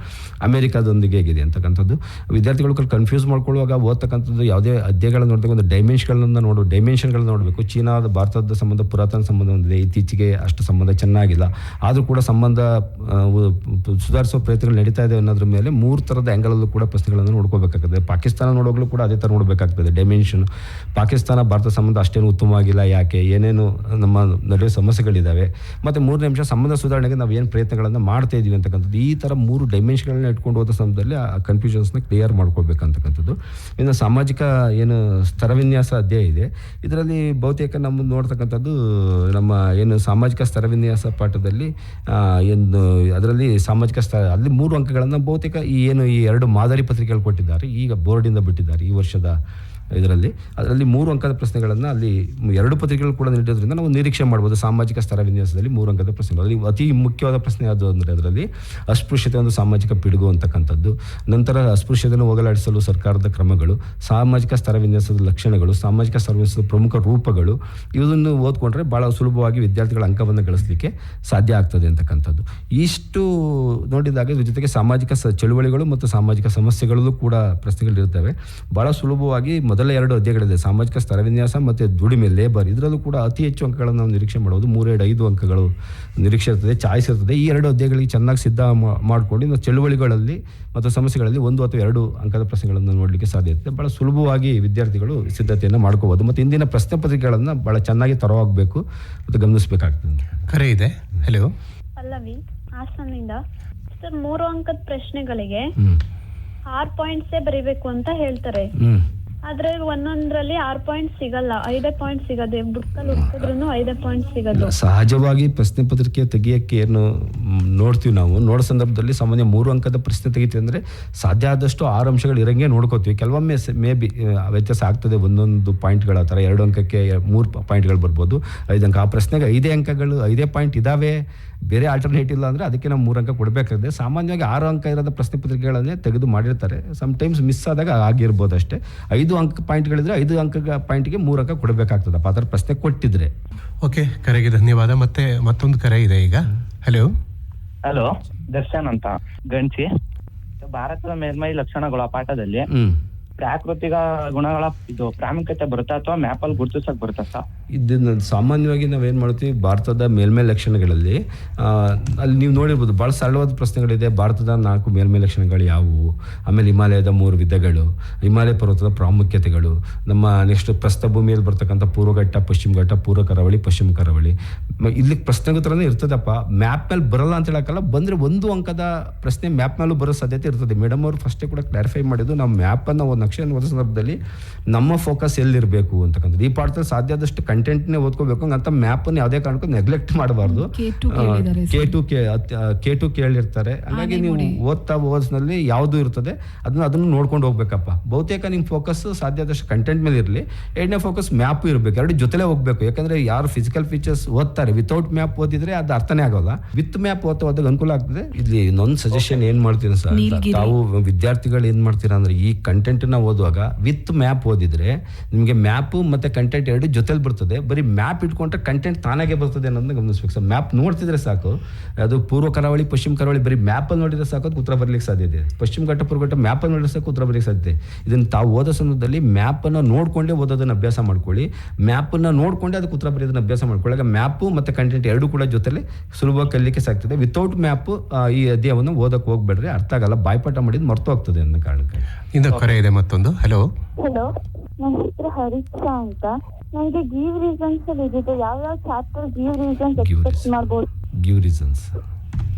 ಅಮೆರಿಕಾದೊಂದಿಗೆ ಹೇಗಿದೆ ಅಂತಕ್ಕಂಥದ್ದು ವಿದ್ಯಾರ್ಥಿಗಳು ಕನ್ಫ್ಯೂಸ್ ಮಾಡ್ಕೊಳ್ಳುವಾಗ ಓದ್ತಕ್ಕಂಥದ್ದು ಯಾವುದೇ ಅಧ್ಯಾಯಗಳನ್ನು ನೋಡಿದಾಗ ಒಂದು ಡೈಮೆನ್ಷನ್ಗಳನ್ನ ನೋಡಬೇಕು. ಚೀನಾದ ಭಾರತದ ಸಂಬಂಧ ಪುರಾತನ ಸಂಬಂಧ ಹೊಂದಿದೆ, ಇತ್ತೀಚೆಗೆ ಅಷ್ಟು ಸಂಬಂಧ ಚೆನ್ನಾಗಿಲ್ಲ, ಆದರೂ ಕೂಡ ಸಂಬಂಧ ಸುಧಾರಿಸುವ ಪ್ರಯತ್ನಗಳು ನಡೀತಾ ಇದೆ ಅನ್ನೋದ್ರ ಮೇಲೆ 3 ಥರದ ಆ್ಯಂಗಲಲ್ಲೂ ಕೂಡ ಪ್ರಶ್ನೆಗಳನ್ನು ನೋಡ್ಕೋಬೇಕಾಗ್ತದೆ. ಪಾಕಿಸ್ತಾನ ನೋಡೋಗ್ಲೂ ಕೂಡ ಅದೇ ಥರ ನೋಡಬೇಕಾಗ್ತದೆ. ಡೈಮೆನ್ಷನ್ ಪಾಕಿಸ್ತಾನ ಭಾರತ ಸಂಬಂಧ ಅಷ್ಟೇನು ಉತ್ತಮವಾಗಿಲ್ಲ, ಯಾಕೆ, ಏನೇನು ನಮ್ಮ ನಡುವೆ ಸಮಸ್ಯೆಗಳಿದ್ದಾವೆ, ಮತ್ತು 3ನೇ ಅಂಶ ಸಂಬಂಧ ಸುಧಾರಣೆಗೆ ನಾವು ಏನು ಪ್ರಯತ್ನಗಳನ್ನು ಮಾಡ್ತಾ ಇದ್ದೀವಿ ಅಂತಕ್ಕಂಥದ್ದು. ಈ ಥರ 3 ಡೈಮೆನ್ಷನ್ಗಳನ್ನ ಇಟ್ಕೊಂಡು ಹೋದ ಸಂದರ್ಭದಲ್ಲಿ ಆ ಕನ್ಫ್ಯೂಷನ್ಸ್ನ ಕ್ಲಿಯರ್ ಮಾಡ್ಕೋಬೇಕಂತಕ್ಕಂಥದ್ದು. ಇನ್ನು ಸಾಮಾಜಿಕ ಏನು ಸ್ತರವಿನ್ಯಾಸ ಅಧ್ಯಾಯ ಇದೆ, ಇದರಲ್ಲಿ ಬಹುತೇಕ ನಮ್ಮ ನೋಡ್ತಕ್ಕಂಥದ್ದು ನಮ್ಮ ಏನು ಸಾಮಾಜಿಕ ಸ್ತರವಿನ್ಯಾಸ ಪಾಠದಲ್ಲಿ ಅದರಲ್ಲಿ ಸಾಮಾಜಿಕ ಅಲ್ಲಿ 3 ಅಂಕಗಳನ್ನು ಬಹುತೇಕ ಈ 2 ಮಾದರಿ ಪತ್ರಿಕೆಗಳು ಕೊಟ್ಟಿದ್ದಾರೆ, ಈಗ ಬೋರ್ಡಿಂದ ಬಿಟ್ಟಿದ್ದಾರೆ ಈ ವರ್ಷದ ಇದರಲ್ಲಿ. ಅದರಲ್ಲಿ 3 ಅಂಕದ ಪ್ರಶ್ನೆಗಳನ್ನು ಅಲ್ಲಿ 2 ಪತ್ರಿಕೆಗಳು ಕೂಡ ನೀಡೋದ್ರಿಂದ ನಾವು ನಿರೀಕ್ಷೆ ಮಾಡ್ಬೋದು. ಸಾಮಾಜಿಕ ಸ್ತರ ವಿನ್ಯಾಸದಲ್ಲಿ 3 ಅಂಕದ ಪ್ರಶ್ನೆಗಳು. ಅದರಲ್ಲಿ ಅತಿ ಮುಖ್ಯವಾದ ಪ್ರಶ್ನೆ ಯಾವುದು ಅಂದರೆ ಅದರಲ್ಲಿ ಅಸ್ಪೃಶ್ಯತೆ ಒಂದು ಸಾಮಾಜಿಕ ಪಿಡುಗು ಅಂತಕ್ಕಂಥದ್ದು, ನಂತರ ಅಸ್ಪೃಶ್ಯತೆಯನ್ನು ಹೋಗಲಾಡಿಸಲು ಸರ್ಕಾರದ ಕ್ರಮಗಳು, ಸಾಮಾಜಿಕ ಸ್ತರ ವಿನ್ಯಾಸದ ಲಕ್ಷಣಗಳು, ಸಾಮಾಜಿಕ ಸ್ತರ ವಿನ್ಯಾಸದ ಪ್ರಮುಖ ರೂಪಗಳು, ಇದನ್ನು ಓದ್ಕೊಂಡ್ರೆ ಭಾಳ ಸುಲಭವಾಗಿ ವಿದ್ಯಾರ್ಥಿಗಳ ಅಂಕವನ್ನು ಗಳಿಸಲಿಕ್ಕೆ ಸಾಧ್ಯ ಆಗ್ತದೆ ಅಂತಕ್ಕಂಥದ್ದು. ಇಷ್ಟು ನೋಡಿದಾಗ ಇದ್ರ ಜೊತೆಗೆ ಸಾಮಾಜಿಕ ಚಳುವಳಿಗಳು ಮತ್ತು ಸಾಮಾಜಿಕ ಸಮಸ್ಯೆಗಳಲ್ಲೂ ಕೂಡ ಪ್ರಶ್ನೆಗಳಿರ್ತವೆ. ಭಾಳ ಸುಲಭವಾಗಿ ಮೊದಲ 2 ಅಧ್ಯಾಯಗಳಿದೆ, ಸಾಮಾಜಿಕ ಸ್ತರವಿನ್ಯಾಸ ಮತ್ತು ದುಡಿಮೆ, ಲೇಬರ್. ಇದರಲ್ಲೂ ಕೂಡ ಅತಿ ಹೆಚ್ಚು ಅಂಕಗಳನ್ನು ನಾವು ನಿರೀಕ್ಷೆ ಮಾಡೋದು. 3-5 ಅಂಕಗಳು ನಿರೀಕ್ಷೆ ಇರ್ತದೆ, ಚಾಯ್ಸ್ ಇರ್ತದೆ. ಈ 2 ಅಧ್ಯಾಯಗಳಿಗೆ ಚೆನ್ನಾಗಿ ಸಿದ್ಧ ಮಾಡಿಕೊಂಡು ನಾವು ಚಳುವಳಿಗಳಲ್ಲಿ ಮತ್ತು ಸಮಸ್ಯೆಗಳಲ್ಲಿ 1 ಅಥವಾ 2 ಅಂಕದ ಪ್ರಶ್ನೆಗಳನ್ನು ನೋಡಲಿಕ್ಕೆ ಸಾಧ್ಯ ಇರ್ತದೆ. ಭಾಳ ಸುಲಭವಾಗಿ ವಿದ್ಯಾರ್ಥಿಗಳು ಸಿದ್ಧತೆಯನ್ನು ಮಾಡ್ಕೋಬೋದು. ಮತ್ತು ಇಂದಿನ ಪ್ರಶ್ನೆ ಪತ್ರಿಕೆಗಳನ್ನು ಭಾಳ ಚೆನ್ನಾಗಿ ತರವಾಗಬೇಕು ಮತ್ತು ಗಮನಿಸಬೇಕಾಗ್ತದೆ. ಕರೆ ಇದೆ. ಹಲೋ, ಪಲ್ಲವಿ ಹಾಸನಿಂದ. ಸರ್, 3 ಅಂಕದ ಪ್ರಶ್ನೆಗಳಿಗೆ 6 ಪಾಯಿಂಟ್ಸೇ ಬರೀಬೇಕು ಅಂತ ಹೇಳ್ತಾರೆ. ಆದ್ರೆ ಒಂದೊಂದ್ರಲ್ಲಿ 6 ಪಾಯಿಂಟ್ ಸಿಗಲ್ಲ, 5 ಪಾಯಿಂಟ್ ಸಿಗದೆ, ಬುಕ್ಕಲ್ಲಿ ಹುಡುಕಿದ್ರು 5 ಪಾಯಿಂಟ್ ಸಿಗೋದು. ಸಹಜವಾಗಿ ಪ್ರಶ್ನೆ ಪತ್ರಿಕೆ ತೆಗಿಯಕ್ಕೆ ಏನು ನೋಡ್ತೀವಿ ನಾವು, ನೋಡೋ ಸಂದರ್ಭದಲ್ಲಿ ಸಾಮಾನ್ಯ 3 ಅಂಕದ ಪ್ರಶ್ನೆ ತೆಗಿತೀವಿ ಅಂದರೆ ಸಾಧ್ಯ ಆದಷ್ಟು 6 ಅಂಶಗಳು ಇರಂಗೆ ನೋಡ್ಕೋತೀವಿ. ಕೆಲವೊಮ್ಮೆ ಮೇ ಬಿ ವ್ಯತ್ಯಾಸ ಆಗ್ತದೆ, ಒಂದೊಂದು ಪಾಯಿಂಟ್ಗಳ ಥರ 2 ಅಂಕಕ್ಕೆ 3 ಪಾಯಿಂಟ್ಗಳು ಬರ್ಬೋದು, 5 ಅಂಕ. ಆ ಪ್ರಶ್ನೆಗೆ 5 ಅಂಕಗಳು 5 ಪಾಯಿಂಟ್ ಇದ್ದಾವೆ ಬೇರೆ ಆಲ್ಟರ್ನೇಟ್ ಇಲ್ಲ ಅಂದರೆ ಅದಕ್ಕೆ ನಾವು 3 ಅಂಕ ಕೊಡಬೇಕಾಗಿದೆ. ಸಾಮಾನ್ಯವಾಗಿ 6 ಅಂಕ ಇರೋದ ಪ್ರಶ್ನೆ ಪತ್ರಿಕೆಗಳನ್ನೇ ತೆಗೆದು ಮಾಡಿರ್ತಾರೆ. ಸಮ್ಟೈಮ್ಸ್ ಮಿಸ್ ಆದಾಗ ಆಗಿರ್ಬೋದು ಅಷ್ಟೇ. 5 ಅಂಕ ಪಾಯಿಂಟ್ಗಳಿದ್ರೆ 5 ಅಂಕ ಪಾಯಿಂಟ್ಗೆ 3 ಅಂಕ ಕೊಡಬೇಕಾಗ್ತದಪ್ಪ ಅದರ ಪ್ರಶ್ನೆ ಕೊಟ್ಟಿದ್ರೆ. ಓಕೆ, ಕರೆಗೆ ಧನ್ಯವಾದ. ಮತ್ತೆ ಮತ್ತೊಂದು ಕರೆ ಇದೆ ಈಗ. ಹಲೋ ಹಲೋ, ದರ್ಶನ್ ಅಂತ ಗಂಚಿ. ಭಾರತದ ಮೇಲ್ಮೈ ಲಕ್ಷಣಗಳ ಪಾಠದಲ್ಲಿ ಪ್ರಾಕೃತಿಕ ಗುಣಗಳ ಇದು ಪ್ರಾಮುಖ್ಯತೆ ಬರುತ್ತಾ ಅಥವಾ ಮ್ಯಾಪಲ್ಲಿ ಗುರುತಿಸಕ್ ಬರುತ್ತಾ ಸರ್? ಇದನ್ನು ಸಾಮಾನ್ಯವಾಗಿ ನಾವೇನು ಮಾಡ್ತೀವಿ, ಭಾರತದ ಮೇಲ್ಮೈ ಲಕ್ಷಣಗಳಲ್ಲಿ ಅಲ್ಲಿ ನೀವು ನೋಡಿರ್ಬೋದು ಭಾಳ ಸರಳವಾದ ಪ್ರಶ್ನೆಗಳಿದೆ. ಭಾರತದ 4 ಮೇಲ್ಮೈ ಲಕ್ಷಣಗಳು ಯಾವುವು, ಆಮೇಲೆ ಹಿಮಾಲಯದ 3 ವಿಧಗಳು, ಹಿಮಾಲಯ ಪರ್ವತದ ಪ್ರಾಮುಖ್ಯತೆಗಳು, ನಮ್ಮ ನೆಕ್ಸ್ಟ್ ಪ್ರಸ್ಥಭೂಮಿಯಲ್ಲಿ ಬರ್ತಕ್ಕಂಥ ಪೂರ್ವಘಟ್ಟ, ಪಶ್ಚಿಮ ಘಟ್ಟ, ಪೂರ್ವ ಕರಾವಳಿ, ಪಶ್ಚಿಮ ಕರಾವಳಿ. ಇಲ್ಲಿ ಪ್ರಶ್ನೆಗೋತ್ರನೇ ಇರ್ತದಪ್ಪ. ಮ್ಯಾಪ್ ಮೇಲೆ ಬರಲ್ಲ ಅಂತ ಹೇಳಕ್ಕಲ್ಲ, ಬಂದರೆ 1 ಅಂಕದ ಪ್ರಶ್ನೆ ಮ್ಯಾಪ್ ಮೇಲೂ ಬರೋ ಸಾಧ್ಯತೆ ಇರ್ತದೆ. ಮೇಡಮ್ ಅವರು ಫಸ್ಟೇ ಕೂಡ ಕ್ಲಾರಿಫೈ ಮಾಡಿದ್ದು, ನಾವು ಮ್ಯಾಪನ್ನು ಒಂದು ನಕ್ಷೆಯನ್ನು ಓದೋ ಸಂದರ್ಭದಲ್ಲಿ ನಮ್ಮ ಫೋಕಸ್ ಎಲ್ಲಿರಬೇಕು ಅಂತಕ್ಕಂಥದ್ದು. ಈ ಪಾಠದಲ್ಲಿ ಸಾಧ್ಯ ಆದಷ್ಟು ಕಂಟೆಂಟ್ನೇ ಓದ್ಕೋಬೇಕು ಅಂತ ಮ್ಯಾಪನ್ನು ಯಾವುದೇ ಕಾರಣಕ್ಕೂ ನೆಗ್ಲೆಕ್ಟ್ ಮಾಡಬಾರ್ದು. K2 ಕೇಳಿರ್ತಾರೆ. ಹಾಗಾಗಿ ನೀವು ಓದ್ತಾ ಓದ್ನಲ್ಲಿ ಯಾವುದು ಇರ್ತದೆ ಅದನ್ನು ನೋಡ್ಕೊಂಡು ಹೋಗ್ಬೇಕಪ್ಪ. ಬಹುತೇಕ ನಿಮ್ಮ ಫೋಕಸ್ ಸಾಧ್ಯ ಆದಷ್ಟು ಕಂಟೆಂಟ್ ಮೇಲೆ ಇರಲಿ. 2ನೇ ಫೋಕಸ್ ಮ್ಯಾಪು ಇರಬೇಕು. 2 ಜೊತೆಲೇ ಹೋಗ್ಬೇಕು. ಯಾಕಂದ್ರೆ ಯಾರು ಫಿಸಿಕಲ್ ಫೀಚರ್ಸ್ ಓದ್ತಾರೆ ವಿತೌಟ್ ಮ್ಯಾಪ್ ಓದಿದ್ರೆ ಅದು ಅರ್ಥನೇ ಆಗೋಲ್ಲ. ವಿತ್ ಮ್ಯಾಪ್ ಓದೋದಾಗ ಅನುಕೂಲ ಆಗ್ತದೆ. ಇಲ್ಲಿ ಇನ್ನೊಂದು ಸಜೆಷನ್ ಏನ್ ಮಾಡ್ತೀರಾ ಸರ್, ತಾವು ವಿದ್ಯಾರ್ಥಿಗಳು ಏನ್ ಮಾಡ್ತೀರಾ ಅಂದ್ರೆ, ಈ ಕಂಟೆಂಟ್ ನ ಓದುವಾಗ ವಿತ್ ಮ್ಯಾಪ್ ಓದಿದ್ರೆ ನಿಮಗೆ ಮ್ಯಾಪ್ ಮತ್ತೆ ಕಂಟೆಂಟ್ 2 ಜೊತೆಲಿ ಬರ್ತದೆ. ಬರೀ ಮ್ಯಾಪ್ ಇಟ್ಕೊಂಡ್ರೆ ಕಂಟೆಂಟ್ ತಾನಾಗೆ ಬರ್ತದೆ ಅನ್ನೋದನ್ನ ಗಮನಿಸ್ಬೇಕು ಸರ್. ಮ್ಯಾಪ್ ನೋಡ್ತಿದ್ರೆ ಸಾಕು, ಅದು ಪೂರ್ವ ಕರಾವಳಿ, ಪಶ್ಚಿಮ ಕರಾವಳಿ ಬರೀ ಮ್ಯಾಪ್ ಅಲ್ಲಿ ನೋಡಿದ್ರೆ ಸಾಕು, ಅದು ಉತ್ತರ ಬರ್ಲಿಕ್ಕೆ ಸಾಧ್ಯತೆ ಇದೆ. ಪಶ್ಚಿಮ ಘಟ್ಟ, ಪೂರ್ವ ಘಟ್ಟ ಮ್ಯಾಪ್ ಅಲ್ಲಿ ನೋಡಿದ್ರೆ ಸಾಕು, ಉತ್ತರ ಬರ್ಲಿಕ್ಕೆ ಸಾಧ್ಯತೆ. ಇದನ್ನು ತಾವು ಓದೋ ಸಂದರ್ಭದಲ್ಲಿ ಮ್ಯಾಪ್ ಅನ್ನ ನೋಡ್ಕೊಂಡೇ ಓದೋದನ್ನ ಅಭ್ಯಾಸ ಮಾಡ್ಕೊಳ್ಳಿ. ಮ್ಯಾಪ್ ಅನ್ನ ನೋಡ್ಕೊಂಡೆ ಅದಕ್ಕೆ ಉತ್ತರ ಬರೆಯೋದನ್ನ ಅಭ್ಯಾಸ ಮಾಡ್ಕೊಳ್ಳಿ. ಮ್ಯಾಪ್ ಮತ್ತೆ ಕಂಟೆಂಟ್ 2 ಕೂಡ ಜೊತೆಲಿ ಸುಲಭವಾಗಿ ಕಲಿಲಿಕ್ಕೆ ಸಾಕ್ತದೆ. ವಿತೌಟ್ ಮ್ಯಾಪ್ ಈ ಅಧ್ಯಾಯವನ್ನು ಓದಕ್ಕೆ ಹೋಗ್ಬೇಡ್ರಿ, ಅರ್ಥ ಆಗಲ್ಲ, ಬಾಯ್ಪಾಠ ಮಾಡಿದ್ ಮರ್ತು ಹೋಗ್ತದೆ ಅನ್ನೋ ಕಾರಣಕ್ಕೆ. ಇಂದ ಕರೆ ಇದೆ ಮತ್ತೊಂದು. ಹಲೋ ಹಲೋ, ನನ್ನ ಹೆಸರು ಹರೀಶಾ ಅಂತ. ನನಗೆ ಗಿವ್ ರೀಸನ್ಸ್ ಅಲ್ಲಿ ಇದೆ, ಯಾವ ಚಾಪ್ಟರ್ ಗಿವ್ ರೀಸನ್ಸ್ ಎಕ್ಸ್ಪೆಕ್ಟ್ ಮಾಡಬಹುದು? Give reasons.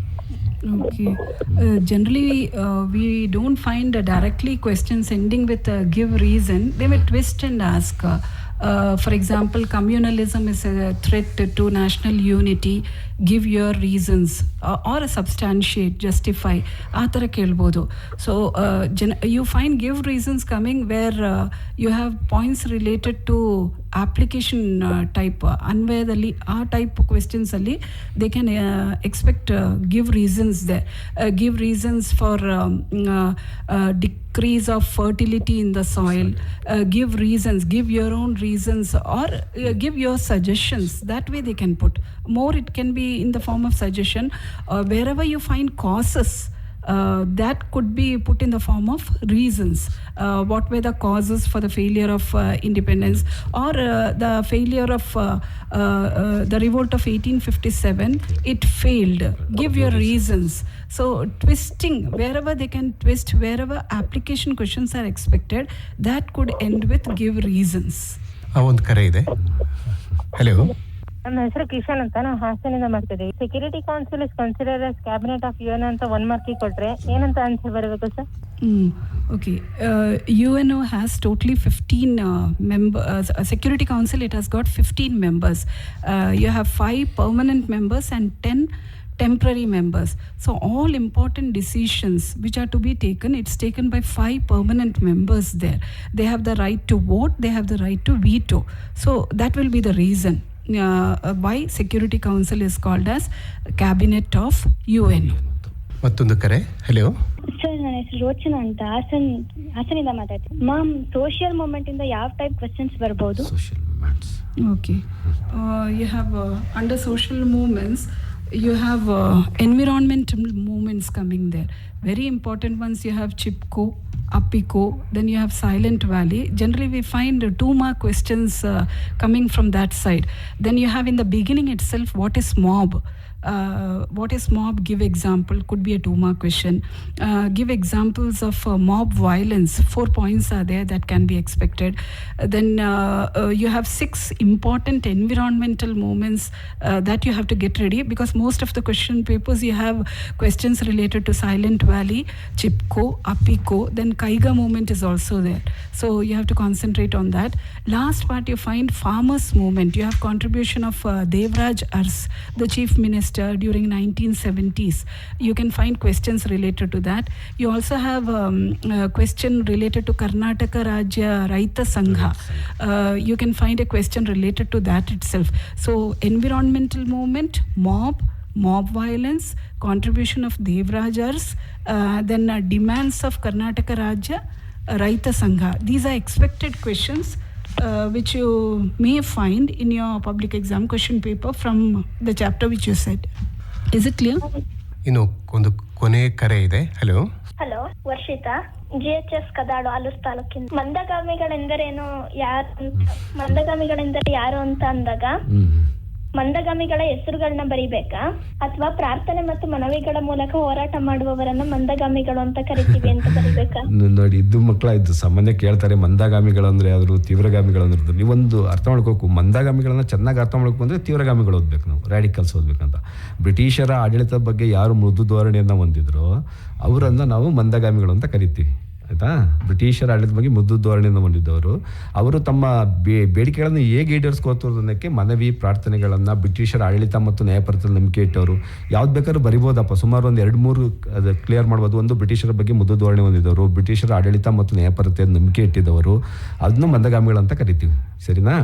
Okay. Generally, we don't find directly questions ending with give reason. They may twist and ask. For example, communalism is a threat to national unity. Give your reasons or substantiate, justify. ಆ ಥರ ಕೇಳ್ಬೋದು. So you find give reasons coming where you have points related to application type. ಅನ್ವಯದಲ್ಲಿ ಆ type questions ಅಲ್ಲಿ they can expect give reasons there. Give reasons for decrease of fertility in the soil. Give reasons, give your own reasons, or give your suggestions. That way they can put more. It can be in the form of suggestion. Wherever you find causes, that could be put in the form of reasons. What were the causes for the failure of independence, or the failure of the revolt of 1857? It failed. Give your reasons. So twisting, wherever they can twist, wherever application questions are expected, that could end with give reasons. ಒಂದು ಕರೆ ಇದೆ. Hello, ನನ್ನ ಹೆಸರು ಕಿಶನ್ ಅಂತ, ನಾನು ಹಾಸನಿಂದ ಮಾಡ್ತಿದ್ದೆ. Security council is consider as cabinet of UN ಅಂತ 1 ಮಾರ್ಕಿಗೆ ಕೊಟ್ರೆ ಏನಂತ ಆನ್ಸರ್ ಬರಬೇಕು sir? Okay. UNO has totally 15 members. Security Council, it has got 15 members. You have 5 permanent members and 10 temporary members. So all important decisions which are to be taken, it's taken by 5 permanent members there. They have the right to vote, they have the right to veto. So that will be the reason why Security Council is called as Cabinet of UN. ಮತ್ತೊಂದು ಕರೆ. Hello sir, ನನ್ನ ಹೆಸರು ರೋಚನಾ ಅಂತ, ಹಾಸನಿಂದ ಮಾತಾಡ್ತೀನಿ. Ma'am, social movement ಇಂದ ಯಾವ type questions ಬರ್ಬೋದು? Social movements. Okay. You have under social movements, you have environmental movements coming there. Very important ones, you have Chipko, Apiko, then you have Silent Valley. Generally we find 2 mark questions coming from that side. Then you have in the beginning itself, what is mob? What is mob? Give example, could be a 2 mark question. Give examples of mob violence. 4 points are there that can be expected. Then you have 6 important environmental movements that you have to get ready, because most of the question papers you have questions related to Silent Valley, Chipko, Apiko, then Kaiga movement is also there. So you have to concentrate on that. Last part you find farmers movement. You have contribution of Devraj Ars, the chief minister during 1970s. You can find questions related to that. You also have a question related to Karnataka Rajya Raita Sangha. You can find a question related to that itself. So environmental movement, mob, mob violence, contribution of Devrajars, then demands of Karnataka Rajya, Raita Sangha. These are expected questions which you may find in your public exam question paper from the chapter which you said. Is it clear? ಇನ್ನು ಒಂದು ಕೊನೆ ಕರೆ ಇದೆ. Hello, hello, Varshitha, GHS Kadalu, Alur ತಾಲೂಕಿನ. ಮಂದಗಾಮಿಗಳೆಂದರೇನು, ಮಂದಗಾಮಿಗಳೆಂದರೆ ಯಾರು ಅಂತ ಅಂದಾಗ ಮಂದಗಾಮಿಗಳ ಹೆಸರುಗಳನ್ನ ಬರಿಬೇಕಾ ಅಥವಾ ಪ್ರಾರ್ಥನೆ ಮತ್ತು ಮನವಿಗಳ ಮೂಲಕ ಹೋರಾಟ ಮಾಡುವವರನ್ನ ಮಂದಗಾಮಿಗಳು ಅಂತ ಕರಿತೀವಿ ಅಂತ ಬರಿಬೇಕಾ? ನೋಡಿ, ಇದು ಮಕ್ಕಳಾಯ್ತು ಸಾಮಾನ್ಯ ಕೇಳ್ತಾರೆ ಮಂದಗಾಮಿಗಳು ಅಂದ್ರೆ ಯಾರು, ತೀವ್ರಗಾಮಿಗಳು ಅಂದ್ರೆ. ನೀವೊಂದು ಅರ್ಥ ಮಾಡ್ಕೋಬೇಕು, ಮಂದಗಾಮಿಗಳನ್ನ ಚೆನ್ನಾಗಿ ಅರ್ಥ ಮಾಡ್ಬೇಕು ಅಂದ್ರೆ ತೀವ್ರಗಾಮಿಗಳು ಓದ್ಬೇಕು, ನಾವು ರ್ಯಾಡಿಕಲ್ಸ್ ಓದ್ಬೇಕಂತ. ಬ್ರಿಟಿಷರ ಆಡಳಿತದ ಬಗ್ಗೆ ಯಾರು ಮೃದು ಧೋರಣೆಯನ್ನ ಹೊಂದಿದ್ರೋ ಅವರನ್ನ ನಾವು ಮಂದಗಾಮಿಗಳು ಅಂತ ಕರಿತೀವಿ, ಆಯಿತಾ. ಬ್ರಿಟಿಷರ ಆಡಳಿತದ ಬಗ್ಗೆ ಮೃದು ಧೋರಣೆಯನ್ನು ಹೊಂದಿದ್ದವರು, ಅವರು ತಮ್ಮ ಬೇಡಿಕೆಗಳನ್ನು ಹೇಗೆ ಈಡೇರಿಸ್ಕೋತೋದನ್ನಕ್ಕೆ ಮನವಿ ಪ್ರಾರ್ಥನೆಗಳನ್ನು, ಬ್ರಿಟಿಷರ ಆಡಳಿತ ಮತ್ತು ನ್ಯಾಯಪರದಲ್ಲಿ ನಂಬಿಕೆ ಇಟ್ಟವರು. ಯಾವ್ದು ಬೇಕಾದ್ರೂ ಬರಿಬೋದಪ್ಪ, ಸುಮಾರು ಒಂದು 2-3 ಅದು ಕ್ಲಿಯರ್ ಮಾಡ್ಬೋದು. ಒಂದು, ಬ್ರಿಟಿಷರ ಬಗ್ಗೆ ಮೃದು ಧೋರಣೆ ಹೊಂದಿದ್ದವರು, ಬ್ರಿಟಿಷರ ಆಡಳಿತ ಮತ್ತು ನ್ಯಾಯಪರತೆಯನ್ನು ನಂಬಿಕೆ ಇಟ್ಟಿದ್ದವರು, ಅದನ್ನು ಮಂದಗಾಮಿಗಳು ಅಂತ ಕರಿತೀವಿ, ಸರಿನಾ.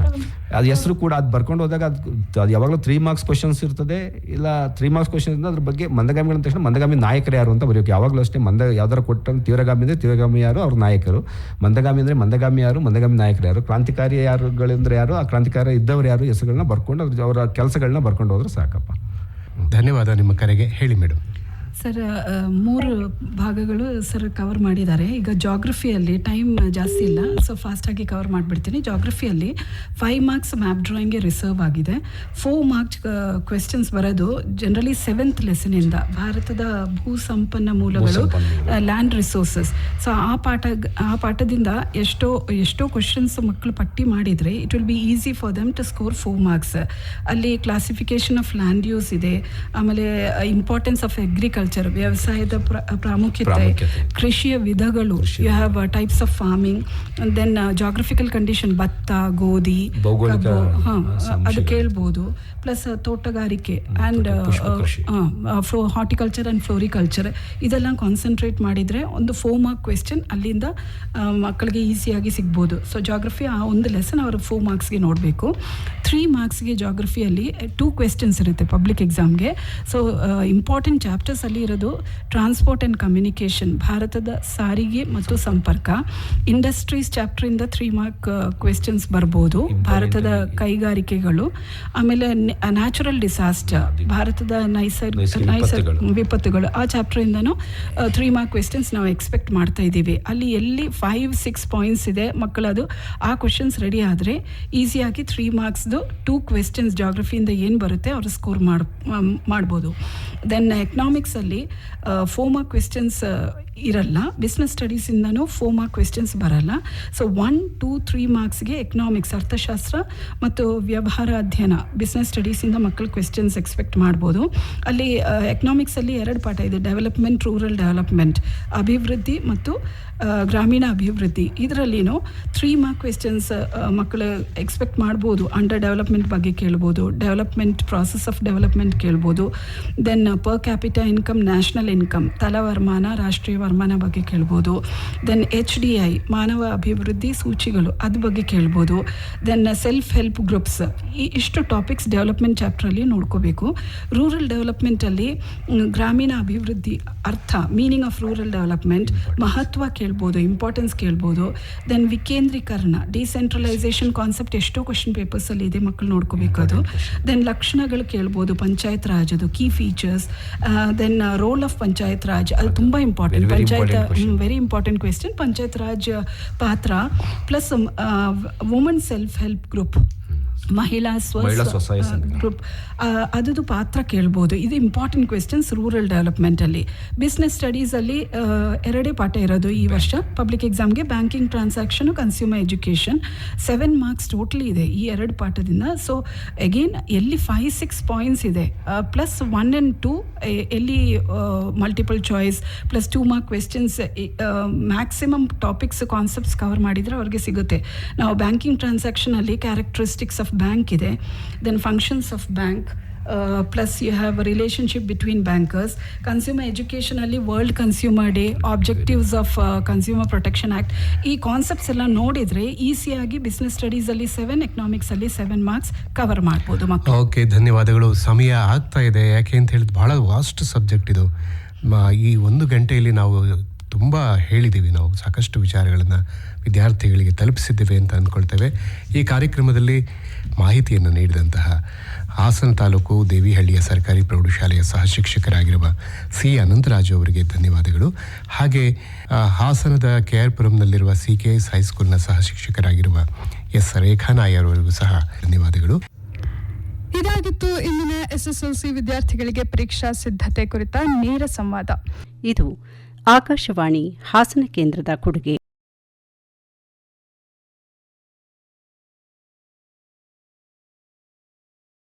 ಅದು ಹೆಸರು ಕೂಡ ಅದು ಬರ್ಕೊಂಡು ಹೋದಾಗ ಅದು ಯಾವಾಗಲೂ 3 ಮಾರ್ಕ್ಸ್ ಕ್ವಶನ್ಸ್ ಇರ್ತದೆ, ಇಲ್ಲ 3 ಮಾರ್ಕ್ಸ್ ಕ್ವಶನ್ ಇರ್ತದೆ. ಅದ್ರ ಬಗ್ಗೆ ಮಂದಗಾಮಿಗಳು ಅಂತ ತಕ್ಷಣ ಮಂದಗಾಮಿ ನಾಯಕರು ಯಾರು ಅಂತ ಬರೆಯೋಕೆ ಯಾವಾಗಲೂ ಅಷ್ಟೇ. ಯಾವ್ದಾರು ಕೊಟ್ಟಂತ ತೀವ್ರಗಾಮಿ ಅಂದರೆ ತೀವ್ರಗಾಮಿ ಯಾರು, ಅವ್ರ ನಾಯಕರು. ಮಂದಗಾಮಿ ಅಂದರೆ ಮಂದಗಾಮಿ ಯಾರು, ಮಂದಗಾಮಿ ನಾಯಕರು ಯಾರು. ಕ್ರಾಂತಿಕಾರಿ ಯಾರುಗಳಂದ್ರೆ ಯಾರು, ಆ ಕ್ರಾಂತಿಕಾರಿ ಇದ್ದವ್ರು ಯಾರು, ಹೆಸರುಗಳನ್ನ ಬರ್ಕೊಂಡು ಅವರ ಕೆಲಸಗಳನ್ನ ಬರ್ಕೊಂಡು ಹೋದ್ರೆ ಸಾಕಪ್ಪ. ಧನ್ಯವಾದ ನಿಮ್ಮ ಕರೆಗೆ. ಹೇಳಿ ಮೇಡಮ್. ಸರ್, 3 ಭಾಗಗಳು ಸರ್ ಕವರ್ ಮಾಡಿದ್ದಾರೆ. ಈಗ ಜಾಗ್ರಫಿಯಲ್ಲಿ ಟೈಮ್ ಜಾಸ್ತಿ ಇಲ್ಲ, ಸೊ ಫಾಸ್ಟಾಗಿ ಕವರ್ ಮಾಡಿಬಿಡ್ತೀನಿ. ಜಾಗ್ರಫಿಯಲ್ಲಿ 5 ಮಾರ್ಕ್ಸ್ ಮ್ಯಾಪ್ ಡ್ರಾಯಿಂಗ್ಗೆ ರಿಸರ್ವ್ ಆಗಿದೆ. 4 ಮಾರ್ಕ್ಸ್ ಕ್ವೆಶ್ಚನ್ಸ್ ಬರೋದು ಜನರಲಿ 7th ಲೆಸನಿಂದ, ಭಾರತದ ಭೂ ಸಂಪನ್ನ ಮೂಲಗಳು, ಲ್ಯಾಂಡ್ ರಿಸೋರ್ಸಸ್. ಸೊ ಆ ಪಾಠದಿಂದ ಎಷ್ಟೋ ಕ್ವೆಶ್ಚನ್ಸ್ ಮಕ್ಕಳು ಪಟ್ಟಿ ಮಾಡಿದರೆ it will be easy for them to score 4 marks. ಅಲ್ಲಿ ಕ್ಲಾಸಿಫಿಕೇಶನ್ ಆಫ್ ಲ್ಯಾಂಡ್ ಯೂಸ್ ಇದೆ, ಆಮೇಲೆ ಇಂಪಾರ್ಟೆನ್ಸ್ ಆಫ್ ಅಗ್ರಿಕಲ್ಚರ್, ವ್ಯವಸಾಯದ ಪ್ರಾಮುಖ್ಯತೆ, ಕೃಷಿಯ ವಿಧಗಳು, you have types of farming, then geographical condition, ಭತ್ತ, ಗೋಧಿ, ಅದು ಕೇಳ್ಬೋದು. ಪ್ಲಸ್ ತೋಟಗಾರಿಕೆ ಆ್ಯಂಡ್ ಹಾರ್ಟಿಕಲ್ಚರ್ ಆ್ಯಂಡ್ ಫ್ಲೋರಿಕಲ್ಚರ್, ಇದೆಲ್ಲ ಕಾನ್ಸಂಟ್ರೇಟ್ ಮಾಡಿದರೆ ಒಂದು 4 ಮಾರ್ಕ್ ಕ್ವೆಶ್ಚನ್ ಅಲ್ಲಿಂದ ಮಕ್ಕಳಿಗೆ ಈಸಿಯಾಗಿ ಸಿಗ್ಬೋದು. ಸೊ ಜಾಗ್ರಫಿ ಆ ಒಂದು ಲೆಸನ್ ಅವರು 4 ಮಾರ್ಕ್ಸ್ಗೆ ನೋಡಬೇಕು. 3 ಮಾರ್ಕ್ಸ್ಗೆ ಜಾಗ್ರಫಿಯಲ್ಲಿ 2 ಕ್ವೆಶ್ಚನ್ಸ್ ಇರುತ್ತೆ ಪಬ್ಲಿಕ್ ಎಕ್ಸಾಮ್ಗೆ. ಸೊ ಇಂಪಾರ್ಟೆಂಟ್ ಚಾಪ್ಟರ್ಸ್ ಅಲ್ಲಿ ಇರೋದು ಟ್ರಾನ್ಸ್ಪೋರ್ಟ್ ಆ್ಯಂಡ್ ಕಮ್ಯುನಿಕೇಷನ್, ಭಾರತದ ಸಾರಿಗೆ ಮತ್ತು ಸಂಪರ್ಕ. ಇಂಡಸ್ಟ್ರೀಸ್ ಚಾಪ್ಟರಿಂದ 3 ಮಾರ್ಕ್ ಕ್ವೆಶ್ಚನ್ಸ್ ಬರ್ಬೋದು, ಭಾರತದ ಕೈಗಾರಿಕೆಗಳು. ಆಮೇಲೆ ನ್ಯಾಚುರಲ್ ಡಿಸಾಸ್ಟರ್, ಭಾರತದ ನೈಸರ್ಗಿಕ ವಿಪತ್ತುಗಳು, ಆ ಚಾಪ್ಟರಿಂದನೂ 3 ಮಾರ್ಕ್ ಕ್ವೆಶ್ಚನ್ಸ್ ನಾವು ಎಕ್ಸ್ಪೆಕ್ಟ್ ಮಾಡ್ತಾ ಇದ್ದೀವಿ. ಅಲ್ಲಿ ಎಲ್ಲಿ 5-6 ಪಾಯಿಂಟ್ಸ್ ಇದೆ ಮಕ್ಕಳದು, ಆ ಕ್ವೆಶ್ಚನ್ಸ್ ರೆಡಿ ಆದರೆ ಈಸಿಯಾಗಿ 3 ಮಾರ್ಕ್ಸ್ದು 2 ಕ್ವೆಶ್ಚನ್ಸ್ ಜಾಗ್ರಫಿಯಿಂದ ಏನು ಬರುತ್ತೆ ಅವರು ಸ್ಕೋರ್ ಮಾಡ್ಬೋದು. ದೆನ್ ಎಕನಾಮಿಕ್ಸಲ್ಲಿ 4 ಮಾರ್ಕ್ ಕ್ವೆಶ್ಚನ್ಸ್ ಇರಲ್ಲ, ಬಿಸ್ನೆಸ್ ಸ್ಟಡೀಸಿಂದನೂ 4 ಮಾರ್ಕ್ ಕ್ವೆಶ್ಚನ್ಸ್ ಬರಲ್ಲ. ಸೊ 1, 2, 3 ಮಾರ್ಕ್ಸ್ಗೆ ಎಕನಾಮಿಕ್ಸ್, ಅರ್ಥಶಾಸ್ತ್ರ ಮತ್ತು ವ್ಯವಹಾರ ಅಧ್ಯಯನ, ಬಿಸ್ನೆಸ್ ಸ್ಟಡೀಸಿಂದ ಮಕ್ಕಳು ಕ್ವೆಶ್ಚನ್ಸ್ ಎಕ್ಸ್ಪೆಕ್ಟ್ ಮಾಡ್ಬೋದು. ಅಲ್ಲಿ ಎಕನಾಮಿಕ್ಸಲ್ಲಿ 2 ಪಾಠ ಇದೆ, ಡೆವಲಪ್ಮೆಂಟ್, ರೂರಲ್ ಡೆವಲಪ್ಮೆಂಟ್, ಅಭಿವೃದ್ಧಿ ಮತ್ತು ಗ್ರಾಮೀಣ ಅಭಿವೃದ್ಧಿ. ಇದರಲ್ಲಿನೂ 3 ಮಾರ್ಕ್ ಕ್ವೆಶ್ಚನ್ಸ್ ಮಕ್ಕಳು ಎಕ್ಸ್ಪೆಕ್ಟ್ ಮಾಡ್ಬೋದು. ಅಂಡರ್ ಡೆವಲಪ್ಮೆಂಟ್ ಬಗ್ಗೆ ಕೇಳ್ಬೋದು, ಡೆವಲಪ್ಮೆಂಟ್, ಪ್ರಾಸೆಸ್ ಆಫ್ ಡೆವಲಪ್ಮೆಂಟ್ ಕೇಳ್ಬೋದು. Then per capita income, national income, ತಲಾ ವರಮಾನ, ರಾಷ್ಟ್ರೀಯ ವರಮಾನ ಬಗ್ಗೆ ಕೇಳ್ಬೋದು. ದೆನ್ HDI, ಮಾನವ ಅಭಿವೃದ್ಧಿ ಸೂಚಿಗಳು, ಅದ್ರ ಬಗ್ಗೆ ಕೇಳ್ಬೋದು. ದೆನ್ ಸೆಲ್ಫ್ ಹೆಲ್ಪ್ ಗ್ರೂಪ್ಸ್, ಇಷ್ಟು ಟಾಪಿಕ್ಸ್ ಡೆವಲಪ್ಮೆಂಟ್ ಚಾಪ್ಟ್ರಲ್ಲಿ ನೋಡ್ಕೋಬೇಕು. ರೂರಲ್ ಡೆವಲಪ್ಮೆಂಟಲ್ಲಿ ಗ್ರಾಮೀಣ ಅಭಿವೃದ್ಧಿ ಅರ್ಥ, ಮೀನಿಂಗ್ ಆಫ್ ರೂರಲ್ ಡೆವಲಪ್ಮೆಂಟ್, ಮಹತ್ವ ಕೇಳ್ಬೋದು, ಇಂಪಾರ್ಟೆನ್ಸ್ ಕೇಳ್ಬೋದು. ದೆನ್ ವಿಕೇಂದ್ರೀಕರಣ, ಡಿಸೆಂಟ್ರಲೈಸೇಷನ್ ಕಾನ್ಸೆಪ್ಟ್ ಎಷ್ಟೋ ಕ್ವಶನ್ ಪೇಪರ್ಸಲ್ಲಿ ಇದೆ, ಮಕ್ಕಳು ನೋಡ್ಕೋಬೇಕು ಅದು. ದೆನ್ ಲಕ್ಷಣಗಳು ಕೇಳ್ಬೋದು, ಪಂಚಾಯತ್ ರಾಜ್, ಅದು key features. Then role of panchayat raj, ಅದು ತುಂಬ important. Very important question, panchayat raj ಪಾತ್ರ. Plus woman self help group, ಮಹಿಳಾ ಸ್ವಸಹಾಯ ಗ್ರೂಪ್, ಅದದು ಪಾತ್ರ ಕೇಳ್ಬೋದು. ಇದು ಇಂಪಾರ್ಟೆಂಟ್ ಕ್ವೆಶ್ಚನ್ಸ್ ರೂರಲ್ ಡೆವಲಪ್ಮೆಂಟಲ್ಲಿ. ಬಿಸ್ನೆಸ್ ಸ್ಟಡೀಸಲ್ಲಿ 2 ಪಾಠ ಇರೋದು ಈ ವರ್ಷ ಪಬ್ಲಿಕ್ ಎಕ್ಸಾಮ್ಗೆ, banking transaction, consumer education. 7 marks totally ಇದೆ ಈ 2 ಪಾಠದಿಂದ. ಸೊ ಅಗೇನ್ ಎಲ್ಲಿ 5-6 ಪಾಯಿಂಟ್ಸ್ ಇದೆ, ಪ್ಲಸ್ 1 and 2 ಎಲ್ಲಿ multiple choice, plus 2 mark questions, maximum topics, concepts cover ಮಾಡಿದರೆ ಅವ್ರಿಗೆ ಸಿಗುತ್ತೆ. ನಾವು ಬ್ಯಾಂಕಿಂಗ್ ಟ್ರಾನ್ಸಾಕ್ಷನಲ್ಲಿ ಕ್ಯಾರೆಕ್ಟರಿಸ್ಟಿಕ್ಸ್ ಆಫ್ ಬ್ಯಾಂಕ್ ಇದೆ, then functions of bank, plus you have a relationship between bankers. Consumer ಎಜುಕೇಷನಲ್ಲಿ world consumer day, objectives of consumer protection act, ಈ concepts ಎಲ್ಲ ನೋಡಿದರೆ ಈಸಿಯಾಗಿ ಬಿಸ್ನೆಸ್ ಸ್ಟಡೀಸಲ್ಲಿ 7, ಎಕನಾಮಿಕ್ಸಲ್ಲಿ 7 ಮಾರ್ಕ್ಸ್ ಕವರ್ ಮಾಡ್ಬೋದು ಮಕ್ಕಳು. ಓಕೆ, ಧನ್ಯವಾದಗಳು. ಸಮಯ ಆಗ್ತಾ ಇದೆ. ಯಾಕೆ ಅಂತ ಹೇಳಿದ್ರೆ ಭಾಳ ವಾಸ್ಟ್ ಸಬ್ಜೆಕ್ಟ್ ಇದು. ಈ 1 ಗಂಟೆಯಲ್ಲಿ ನಾವು ತುಂಬ ಹೇಳಿದ್ದೀವಿ, ನಾವು ಸಾಕಷ್ಟು ವಿಚಾರಗಳನ್ನು ವಿದ್ಯಾರ್ಥಿಗಳಿಗೆ ತಲುಪಿಸಿದ್ದೇವೆ ಅಂತ ಅಂದ್ಕೊಳ್ತೇವೆ. ಈ ಕಾರ್ಯಕ್ರಮದಲ್ಲಿ ಮಾಹಿತಿಯನ್ನು ನೀಡಿದಂತಹ ಹಾಸನ ತಾಲೂಕು ದೇವಿಹಳ್ಳಿಯ ಸರ್ಕಾರಿ ಪ್ರೌಢಶಾಲೆಯ ಸಹ ಶಿಕ್ಷಕರಾಗಿರುವ ಸಿ ಅನಂತರಾಜು ಅವರಿಗೆ ಧನ್ಯವಾದಗಳು. ಹಾಗೆ ಹಾಸನದ KR ಪುರಂನಲ್ಲಿರುವ CKS ಹೈಸ್ಕೂಲ್ನ ಸಹ ಶಿಕ್ಷಕರಾಗಿರುವ ಎಸ್ ರೇಖಾ ನಾಯರ್ ಅವರಿಗೂ ಸಹ ಧನ್ಯವಾದಗಳು. ಇದಾಗಿತ್ತು ಇಂದಿನ SSLC ವಿದ್ಯಾರ್ಥಿಗಳಿಗೆ ಪರೀಕ್ಷಾ ಸಿದ್ಧತೆ ಕುರಿತ ನೇರ ಸಂವಾದ. ಇದು ಆಕಾಶವಾಣಿ ಹಾಸನ ಕೇಂದ್ರದ ಕೊಡುಗೆ.